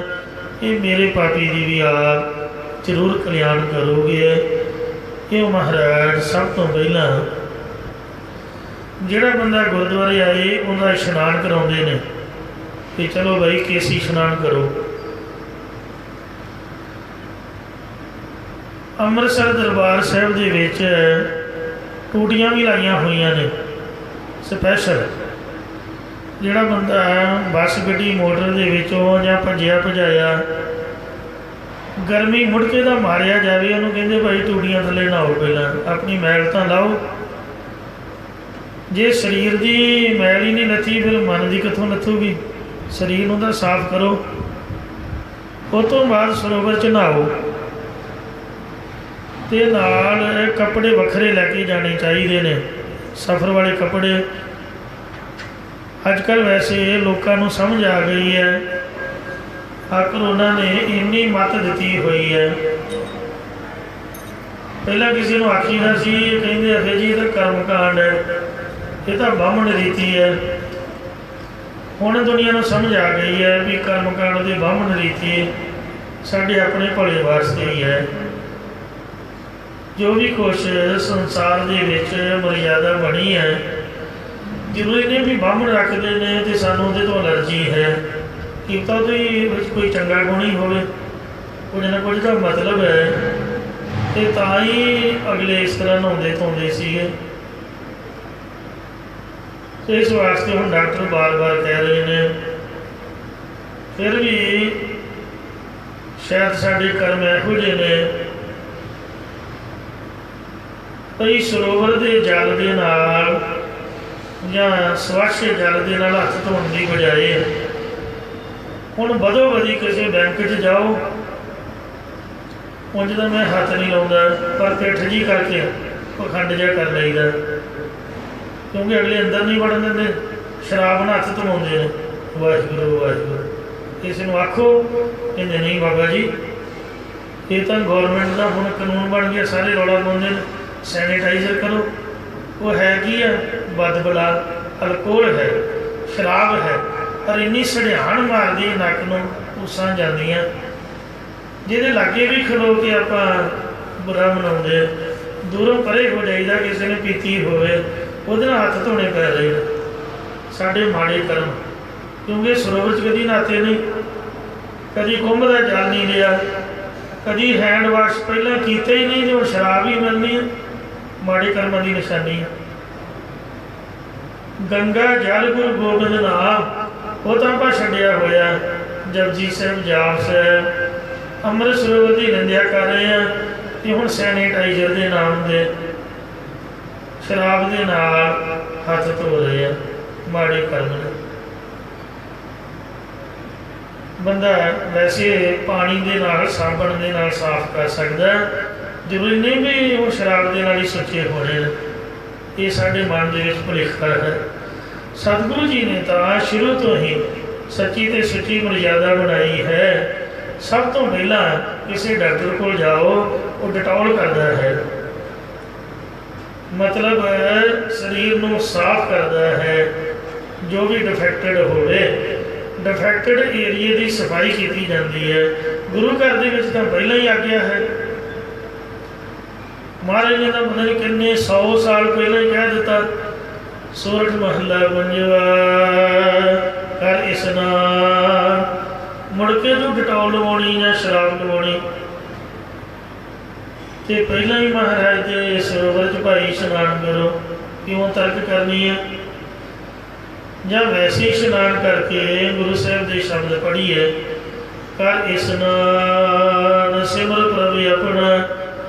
ਇਹ ਮੇਰੇ ਪਾਪੀ ਦੀ ਵੀ ਆਪ ਜ਼ਰੂਰ ਕਲਿਆਣ ਕਰੋਗੇ। ਇਹ ਮਹਾਰਾਜ ਸਭ ਤੋਂ ਪਹਿਲਾਂ ਜਿਹੜਾ ਬੰਦਾ ਗੁਰਦੁਆਰੇ ਆਏ ਉਹਦਾ ਇਸ਼ਨਾਨ ਕਰਾਉਂਦੇ ਨੇ ਕਿ ਚਲੋ ਬਾਈ ਕੇਸੀ ਇਸ਼ਨਾਨ ਕਰੋ। ਅੰਮ੍ਰਿਤਸਰ ਦਰਬਾਰ ਸਾਹਿਬ ਦੇ ਵਿੱਚ ਟੂਟੀਆਂ ਵੀ ਲਾਈਆਂ ਹੋਈਆਂ ਨੇ ਸਪੈਸ਼ਲ। ਜਿਹੜਾ ਬੰਦਾ ਬੱਸ ਗੱਡੀ ਮੋਟਰ ਦੇ ਵਿੱਚੋਂ ਜਾਂ ਭੱਜਿਆ ਭਜਾਇਆ ਗਰਮੀ ਮੁੜਕੇ ਦਾ ਮਾਰਿਆ ਜਾਵੇ, ਉਹਨੂੰ ਕਹਿੰਦੇ ਭਾਈ ਟੂਟੀਆਂ ਥੱਲੇ ਨਹਾਓ, ਪਹਿਲਾਂ ਆਪਣੀ ਮੈਲ ਤਾਂ ਲਾਓ। ਜੇ ਸਰੀਰ ਦੀ ਮੈਲ ਹੀ ਨਹੀਂ ਲੱਥੀ ਫਿਰ ਮਨ ਦੀ ਕਿੱਥੋਂ ਲੱਥੂਗੀ? ਸਰੀਰ ਨੂੰ ਤਾਂ ਸਾਫ਼ ਕਰੋ, ਉਹ ਤੋਂ ਬਾਅਦ ਸਰੋਵਰ 'ਚ ਨਹਾਓ। ਅਤੇ ਨਾਲ ਕੱਪੜੇ ਵੱਖਰੇ ਲੈ ਕੇ ਜਾਣੇ ਚਾਹੀਦੇ ਨੇ, ਸਫ਼ਰ ਵਾਲੇ ਕੱਪੜੇ। ਅੱਜ ਕੱਲ੍ਹ ਵੈਸੇ ਲੋਕਾਂ ਨੂੰ ਸਮਝ ਆ ਗਈ ਹੈ, ਆਖਰ ਉਹਨਾਂ ਨੇ ਇੰਨੀ ਮੱਤ ਦਿੱਤੀ ਹੋਈ ਹੈ। ਪਹਿਲਾਂ ਕਿਸੇ ਨੂੰ ਆਖੀਦਾ ਸੀ, ਕਹਿੰਦੇ ਅਖੇ ਜੀ ਇਹ ਤਾਂ ਕਰਮ ਕਾਂਡ ਹੈ, ਇਹ ਤਾਂ ਬਾਹਮਣ ਰੀਤੀ ਹੈ। ਹੁਣ ਦੁਨੀਆ ਨੂੰ ਸਮਝ ਆ ਗਈ ਹੈ ਵੀ ਕਰਮ ਕਾਂਡ ਦੀ ਬਾਹਮਣ ਰੀਤੀ ਸਾਡੇ ਆਪਣੇ ਭਲੇ ਵਾਸਤੇ ਹੀ ਹੈ। ਜੋ ਵੀ ਕੁਛ ਸੰਸਾਰ ਦੇ ਵਿੱਚ ਮਰਿਆਦਾ ਬਣੀ ਹੈ, ਜ਼ਰੂਰੀ ਨਹੀਂ ਵੀ ਬਾਹਮਣ ਰੱਖਦੇ ਨੇ ਅਤੇ ਸਾਨੂੰ ਉਹਦੇ ਤੋਂ ਐਲਰਜੀ ਹੈ। ਕੀਤਾ ਉਹਦੇ ਵਿੱਚ ਕੋਈ ਚੰਗਾ ਗੁਣ ਹੀ ਹੋਵੇ, ਕੁਝ ਨਾ ਕੁਝ ਦਾ ਮਤਲਬ ਹੈ, ਅਤੇ ਤਾਂ ਹੀ ਅਗਲੇ ਇਸ ਤਰ੍ਹਾਂ ਨਹਾਉਂਦੇ ਧੋਂਦੇ ਸੀਗੇ। ਅਤੇ ਇਸ ਵਾਸਤੇ ਹੁਣ ਡਾਕਟਰ ਬਾਰ-ਬਾਰ ਕਹਿ ਰਹੇ ਨੇ। ਫਿਰ ਵੀ ਸ਼ਾਇਦ ਸਾਡੇ ਕਰਮ ਇਹੋ ਜਿਹੇ ਨੇ, ਭਈ ਸਰੋਵਰ ਦੇ ਜਲ ਦੇ ਨਾਲ ਜਾਂ ਸਵੱਛ ਜਲ ਦੇ ਨਾਲ ਹੱਥ ਧੋਣ ਦੀ ਬਜਾਏ ਹੁਣ ਬਦੋ ਬਦੀ ਕਿਸੇ ਬੈਂਕ 'ਚ ਜਾਓ, ਉਂਝ ਤਾਂ ਮੈਂ ਹੱਥ ਨਹੀਂ ਲਾਉਂਦਾ, ਪਰ ਪਿੱਠ ਜੀ ਕਰਕੇ ਪਖੰਡ ਜਿਹਾ ਕਰ ਲਈਦਾ, ਕਿਉਂਕਿ ਅਗਲੇ ਅੰਦਰ ਨਹੀਂ ਵੜਨ ਦਿੰਦੇ, ਸ਼ਰਾਬ ਨਾਲ ਹੱਥ ਧਵਾਉਂਦੇ ਨੇ। ਵਾਹਿਗੁਰੂ ਵਾਹਿਗੁਰੂ, ਕਿਸੇ ਨੂੰ ਆਖੋ ਕਹਿੰਦੇ ਨਹੀਂ ਬਾਬਾ ਜੀ, ਇਹ ਤਾਂ ਗੌਰਮੈਂਟ ਦਾ ਹੁਣ ਕਾਨੂੰਨ ਬਣ ਗਿਆ, ਸਾਰੇ ਰੌਲਾ ਪਾਉਂਦੇ ਨੇ ਸੈਨੀਟਾਈਜ਼ਰ ਕਰੋ। ਉਹ ਹੈ ਕੀ ਆ? ਬਦਬਲਾ, ਅਲਕੋਹਲ ਹੈ, ਸ਼ਰਾਬ ਹੈ, ਪਰ ਇੰਨੀ ਸੜਿਆਣ ਮਾਰਦੀ ਨੱਕ ਨੂੰ, ਉਸਾਂ ਜਾਂਦੀਆਂ, ਜਿਹਦੇ ਲਾਗੇ ਵੀ ਖਲੋ ਕੇ ਆਪਾਂ ਬੁਰਾ ਮਨਾਉਂਦੇ, ਦੂਰੋਂ ਪਰੇ ਹੋ ਜਾਈਦਾ। ਕਿਸੇ ਨੇ ਪੀਤੀ ਹੋਵੇ ਉਹਦੇ ਨਾਲ ਹੱਥ ਧੋਣੇ ਪੈ ਰਹੇ ਸਾਡੇ ਮਾੜੇ ਕਰਮ, ਕਿਉਂਕਿ ਸਰੋਵਰ 'ਚ ਕਦੀ ਨਹਾਤੇ ਨਹੀਂ, ਕਦੀ ਕੁੰਭ ਦਾ ਜਲ ਨਹੀਂ ਲਿਆ, ਕਦੀ ਹੈਂਡ ਵਾਸ਼ ਪਹਿਲਾਂ ਕੀਤੇ ਹੀ ਨਹੀਂ, ਜੋ ਸ਼ਰਾਬ ਹੀ ਮਿਲਣੀ ਹੈ, ਮਾੜੇ ਕਰਮਾਂ ਦੀ ਨਿਸ਼ਾਨੀ ਹੈ। ਗੰਗਾ ਜਲ ਗੁਰੂ ਗੋਬਿੰਦ ਨਾਮ, ਉਹ ਤਾਂ ਆਪਾਂ ਛੱਡਿਆ ਹੋਇਆ। ਜਪਜੀ ਸਾਹਿਬ, ਜਾਪ ਸਾਹਿਬ, ਅੰਮ੍ਰਿਤ ਸਰੋਵਰ ਦੀ ਨਿੰਦਿਆ ਕਰ ਰਹੇ ਹਾਂ, ਤੇ ਹੁਣ ਸੈਨੀਟਾਈਜ਼ਰ ਦੇ ਨਾਮ ਦੇ ਸ਼ਰਾਬ ਦੇ ਨਾਲ ਹੱਥ ਧੋ ਰਹੇ ਆ, ਮਾੜੇ ਕਰਮ ਨੇ। ਬੰਦਾ ਵੈਸੇ ਪਾਣੀ ਦੇ ਨਾਲ, ਸਾਬਣ ਦੇ ਨਾਲ ਸਾਫ਼ ਕਰ ਸਕਦਾ, ਜ਼ਰੂਰੀ ਨਹੀਂ ਵੀ ਉਹ ਸ਼ਰਾਬ ਦੇ ਨਾਲ ਹੀ ਸੁੱਚੇ ਹੋਣੇ ਨੇ। ਇਹ ਸਾਡੇ ਮਨ ਦੇ ਵਿੱਚ ਭੁਲੇਖਾ ਹੈ। ਸਤਿਗੁਰੂ ਜੀ ਨੇ ਤਾਂ ਸ਼ੁਰੂ ਤੋਂ ਹੀ ਸੱਚੀ ਤੇ ਸੁੱਚੀ ਮਰਿਆਦਾ ਬਣਾਈ ਹੈ। ਸਭ ਤੋਂ ਪਹਿਲਾਂ ਕਿਸੇ ਡਾਕਟਰ ਕੋਲ ਜਾਓ, ਉਹ ਡਟੋਲ ਕਰਦਾ ਹੈ, ਮਤਲਬ ਸਰੀਰ ਨੂੰ ਸਾਫ਼ ਕਰਦਾ ਹੈ। ਜੋ ਵੀ ਡਿਫੈਕਟਡ ਹੋਵੇ, ਡਿਫੈਕਟਡ ਏਰੀਏ ਦੀ ਸਫਾਈ ਕੀਤੀ ਜਾਂਦੀ ਹੈ। ਗੁਰੂ ਘਰ ਦੇ ਵਿੱਚ ਤਾਂ ਪਹਿਲਾਂ ਹੀ ਆਗਿਆ ਹੈ। ਮਹਾਰਾਜ ਨੇ ਤਾਂ ਪਤਾ ਨਹੀਂ ਕਿੰਨੇ 100 ਸਾਲ ਪਹਿਲਾਂ ਹੀ ਕਹਿ ਦਿੱਤਾ, ਸੋਰਠ ਮਹੱਲਾ ਪੰਜਵਾ, ਕਰ ਇਸ਼ਨਾਨ। ਮੁੜ ਕੇ ਤੂੰ ਡਟੋਲ ਲਵਾਉਣੀ ਜਾਂ ਸ਼ਰਾਬ ਲਵਾਉਣੀ, ਤੇ ਪਹਿਲਾਂ ਹੀ ਮਹਾਰਾਜ ਦੇ ਸਰੋਵਰ 'ਚ ਭਾਈ ਇਸ਼ਨਾਨ ਕਰੋ। ਕਿਉਂ ਤਰਕ ਕਰਨੀ ਹੈ? ਜਾਂ ਵੈਸੇ ਇਸ਼ਨਾਨ ਕਰਕੇ ਗੁਰੂ ਸਾਹਿਬ ਦੇ ਸ਼ਬਦ ਪੜ੍ਹੀਏ, ਕਰ ਇਸ਼ਨਾਨ ਸਿਮਰ ਪ੍ਰਭ ਆਪਣਾ,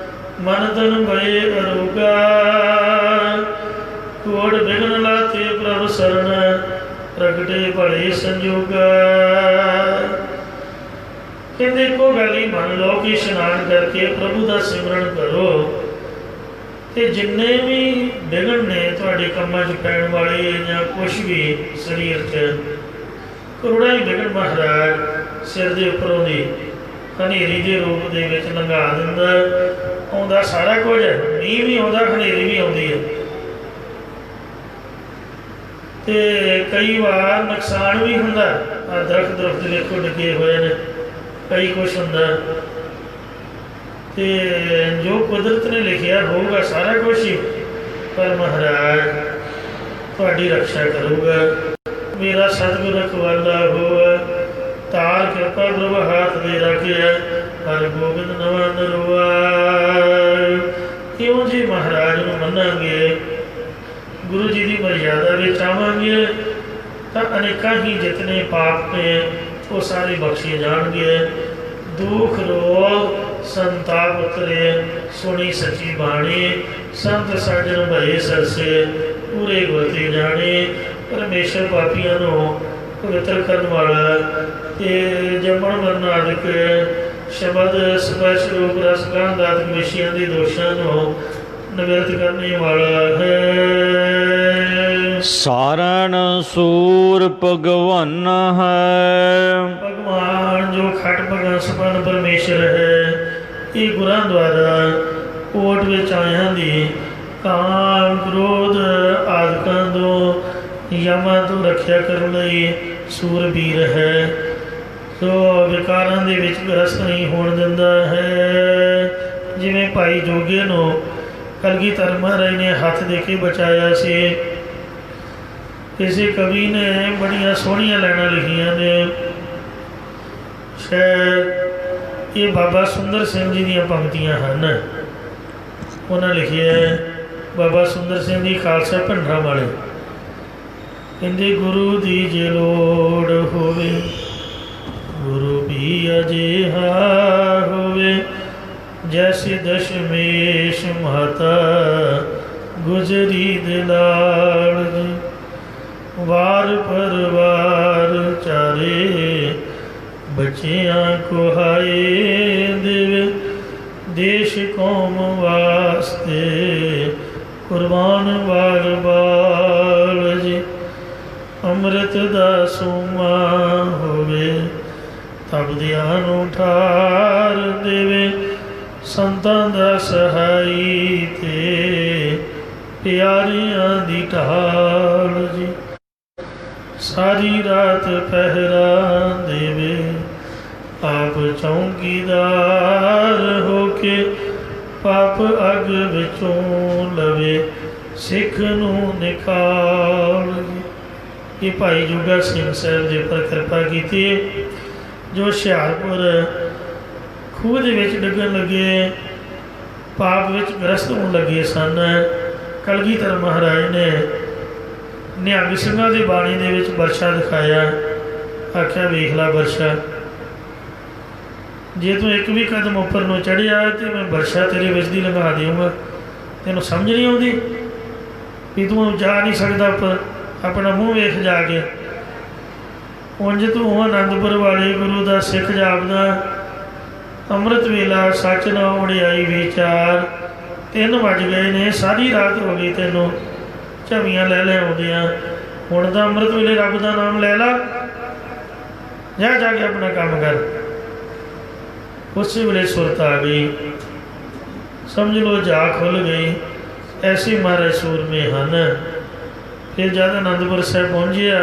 ਮਨ ਤਨ ਭਏ ਅਰੋਗਾ, ਕੋੜ ਬਿਘਨ ਲਾਤੇ ਪ੍ਰਭ ਸਰਣ, ਪ੍ਰਗਟੇ ਭਲੇ ਸੰਜੋਗਾ। ਕਹਿੰਦੇ ਇੱਕੋ ਗੱਲ ਹੀ ਮੰਨ ਲਓ ਕਿ ਇਸ਼ਨਾਨ ਕਰਕੇ ਪ੍ਰਭੂ ਦਾ ਸਿਮਰਨ ਕਰੋ, ਤੇ ਜਿੰਨੇ ਵੀ ਵਿਘਨ ਨੇ ਤੁਹਾਡੇ ਕੰਮਾਂ 'ਚ ਪੈਣ ਵਾਲੇ ਜਾਂ ਕੁਛ ਵੀ ਸਰੀਰ 'ਚ, ਕਰੋੜਾਂ ਹੀ ਵਿਘਨ ਮਹਾਰਾਜ ਸਿਰ ਦੇ ਉੱਪਰੋਂ ਦੀ ਹਨੇਰੀ ਦੇ ਰੂਪ ਦੇ ਵਿੱਚ ਲੰਘਾ ਦਿੰਦਾ। ਆਉਂਦਾ ਸਾਰਾ ਕੁਝ, ਮੀਂਹ ਵੀ ਆਉਂਦਾ, ਹਨੇਰੀ ਵੀ ਆਉਂਦੀ ਹੈ, ਤੇ ਕਈ ਵਾਰ ਨੁਕਸਾਨ ਵੀ ਹੁੰਦਾ। ਆਹ ਦਰਖਤ ਦੇਖੋ ਡਿੱਗੇ ਹੋਏ ਨੇ, ਕਈ ਕੁਛ ਹੁੰਦਾ, ਤੇ ਜੋ ਕੁਦਰਤ ਨੇ ਲਿਖਿਆ ਹੋਊਗਾ ਸਾਰਾ ਕੁਛ ਹੀ, ਪਰ ਮਹਾਰਾਜ ਤੁਹਾਡੀ ਰਕਸ਼ਾ ਕਰੂਗਾ। ਮੇਰਾ ਸਤਿਗੁਰ ਰਖਵਾਲਾ ਹੋਆ, ਤਾਰ ਕਿਰਪਾ ਪ੍ਰਭ ਹਾਥ ਦੇ ਰੱਖਿਆ, ਹਰ ਗੋਬਿੰਦ ਨਵਾਂ ਨਰਵਾ। ਕਿਉਂ ਜੀ ਮਹਾਰਾਜ ਨੂੰ ਮੰਨਾਂਗੇ, ਗੁਰੂ ਜੀ ਦੀ ਮਰਿਆਦਾ ਵਿੱਚ ਆਵਾਂਗੇ, ਤਾਂ ਅਨੇਕਾਂ ਹੀ ਜਿਤਨੇ ਪਾਪ ਨੇ ਉਹ ਸਾਰੇ ਬਖਸ਼ੇ ਜਾਣਗੇ। ਦੁੱਖ ਰੋਗ ਸੰਤਾਪ ਉਤਰੇ, ਸੁਣੀ ਸੱਚੀ ਬਾਣੀ, ਸੰਤ ਸਾਜਨ ਭਏ ਸਰਸੇ, ਪੂਰੇ ਗੋਤੇ ਜਾਣੇ। ਪਰਮੇਸ਼ਰ ਪਾਪੀਆਂ ਨੂੰ ਪਵਿੱਤਰ ਕਰਨ ਵਾਲਾ, ਤੇ ਜੰਮਣ ਮਰਨ ਆਦਿਕ ਸ਼ਬਦ ਸਪਰਸ਼ ਰੂਪ ਰਸ ਗੰਧ ਆਦਿਕ ਵਿਸ਼ਿਆਂ ਦੇ ਦੋਸ਼ਾਂ ਨੂੰ ਨਿਵਰਤ ਕਰਨੇ ਵਾਲਾ ਹੈ। ਸਾਰਣ ਸੂਰ ਭਗਵਾਨ ਹੈ, ਭਗਵਾਨ ਜੋ ਖਟ ਭਗਵਾਨ ਸਪਨ ਪਰਮੇਸ਼ਰ ਹੈ, ਇਹ ਗੁਰਾਂ ਦੁਆਰਾ ਕੋਟ ਵਿੱਚ ਆਇਆਂ ਦੀ ਕਾਮ ਕ੍ਰੋਧ ਆਦਿਕਾਂ ਤੋਂ, ਯਮਾਂ ਤੋਂ ਰੱਖਿਆ ਕਰਨ ਲਈ ਸੂਰਬੀਰ ਹੈ। ਸੋ ਵਿਕਾਰਾਂ ਦੇ ਵਿੱਚ ਗ੍ਰਸਤ ਨਹੀਂ ਹੋਣ ਦਿੰਦਾ ਹੈ। ਜਿਵੇਂ ਭਾਈ ਜੋਗੇ ਨੂੰ ਕਲਗੀਧਰ ਮਹਾਰਾਜ ਨੇ ਹੱਥ ਦੇ ਕੇ ਬਚਾਇਆ ਸੀ। ਕਿਸੇ ਕਵੀ ਨੇ ਬੜੀਆਂ ਸੋਹਣੀਆਂ ਲਾਈਨਾਂ ਲਿਖੀਆਂ ਨੇ, ਸ਼ਾਇਦ ਇਹ ਬਾਬਾ ਸੁੰਦਰ ਸਿੰਘ ਜੀ ਦੀਆਂ ਪੰਕਤੀਆਂ ਹਨ। ਉਹਨਾਂ ਲਿਖਿਆ, ਬਾਬਾ ਸੁੰਦਰ ਸਿੰਘ ਜੀ ਖਾਲਸਾ ਭਿੰਡਰਾਂ ਵਾਲੇ, ਕਹਿੰਦੇ ਗੁਰੂ ਦੀ ਜੇ ਲੋੜ ਹੋਵੇ, ਗੁਰੂ ਵੀ ਅਜਿਹਾ ਹੋਵੇ, ਜੈਸੇ ਦਸ਼ਮੇਸ਼ ਮਾਤਾ ਗੁਜਰੀ ਦੇ ਲਾਲ। ਵਾਰ ਪਰਵਾਰ ਚਾਰੇ ਬੱਚਿਆਂ ਕੁਹਾਏ ਦੇਵੇ ਦੇਸ਼ ਕੌਮ ਵਾਸਤੇ ਕੁਰਬਾਨ ਬਾਲ ਬਾਲ ਜੀ ਅੰਮ੍ਰਿਤ ਦਾ ਸੋਮਾ ਹੋਵੇ ਤਪਦਿਆਂ ਨੂੰ ਠਾਰ ਦੇਵੇ ਸੰਤਾਂ ਦਾ ਸਹਾਈ ਤੇ ਪਿਆਰਿਆਂ ਦੀ ਢਾਲ ਜੀ ਸਾਰੀ ਰਾਤ ਪਹਿਰਾ ਦੇਵੇ ਆਪ ਚੌਂਕੀਦਾਰ ਹੋ ਕੇ ਪਾਪ ਅੱਗ ਵਿੱਚੋਂ ਲਵੇ ਸਿੱਖ ਨੂੰ ਨਿਕਾਲ ਜੀ। ਇਹ ਭਾਈ ਜੁਗਾ ਸਿੰਘ ਸਾਹਿਬ ਦੇ ਉੱਪਰ ਕਿਰਪਾ ਕੀਤੀ ਜੋ ਹੁਸ਼ਿਆਰਪੁਰ ਖੂਹ ਦੇ ਵਿੱਚ ਡਿੱਗਣ ਲੱਗੇ ਪਾਪ ਵਿੱਚ ਗ੍ਰਸਤ ਹੋਣ ਲੱਗੇ ਸਨ। ਕਲਗੀਧਰ ਮਹਾਰਾਜ ਨੇ ਨਿਹੰਗ ਸਿੰਘਾਂ ਦੀ ਬਾਣੀ ਦੇ ਵਿੱਚ ਵਰਸ਼ਾ ਦਿਖਾਇਆ। ਆਖਿਆ ਵੇਖ ਲਾ ਵਰਸ਼ਾ, ਜੇ ਤੂੰ ਇੱਕ ਵੀ ਕਦਮ ਉੱਪਰ ਨੂੰ ਚੜ੍ਹਿਆ ਤੇ ਮੈਂ ਵਰਸ਼ਾ ਤੇਰੇ ਵਿੱਚ ਦੀ ਲੰਘਾ ਦੇਵਾਂਗਾ। ਤੈਨੂੰ ਸਮਝ ਨਹੀਂ ਆਉਂਦੀ ਵੀ ਤੂੰ ਜਾ ਨਹੀਂ ਸਕਦਾ ਉੱਪਰ, ਆਪਣਾ ਮੂੰਹ ਵੇਖ ਜਾ ਕੇ। ਉਂਝ ਤੂੰ ਆਨੰਦਪੁਰ ਵਾਲੇ ਗੁਰੂ ਦਾ ਸਿੱਖ ਜਾਪਦਾ। ਅੰਮ੍ਰਿਤ ਵੇਲਾ ਸੱਚ ਨਾ ਵਡਿਆਈ ਵਿਚਾਰ 3 ਵੱਜ ਗਏ ਨੇ, ਸਾਰੀ ਰਾਤ ਹੋ ਗਈ ਤੈਨੂੰ ਝਵੀਆਂ ਲੈ ਲੈ ਆਉਂਦੀਆਂ। ਹੁਣ ਤਾਂ ਅੰਮ੍ਰਿਤ ਵੇਲੇ ਰੱਬ ਦਾ ਨਾਮ ਲੈ ਲਾ, ਜਾ ਜਾ ਕੇ ਆਪਣਾ ਕੰਮ ਕਰ। ਉਸੇ ਵੇਲੇ ਸੁਰਤ ਆ ਗਈ, ਸਮਝ ਲਓ ਜਾ ਖੁੱਲ੍ਹ ਗਈ। ਐਸੇ ਮਹਾਰਾਜ ਸੂਰਮੇ ਹਨ। ਫਿਰ ਜਦ ਅਨੰਦਪੁਰ ਸਾਹਿਬ ਪਹੁੰਚਿਆ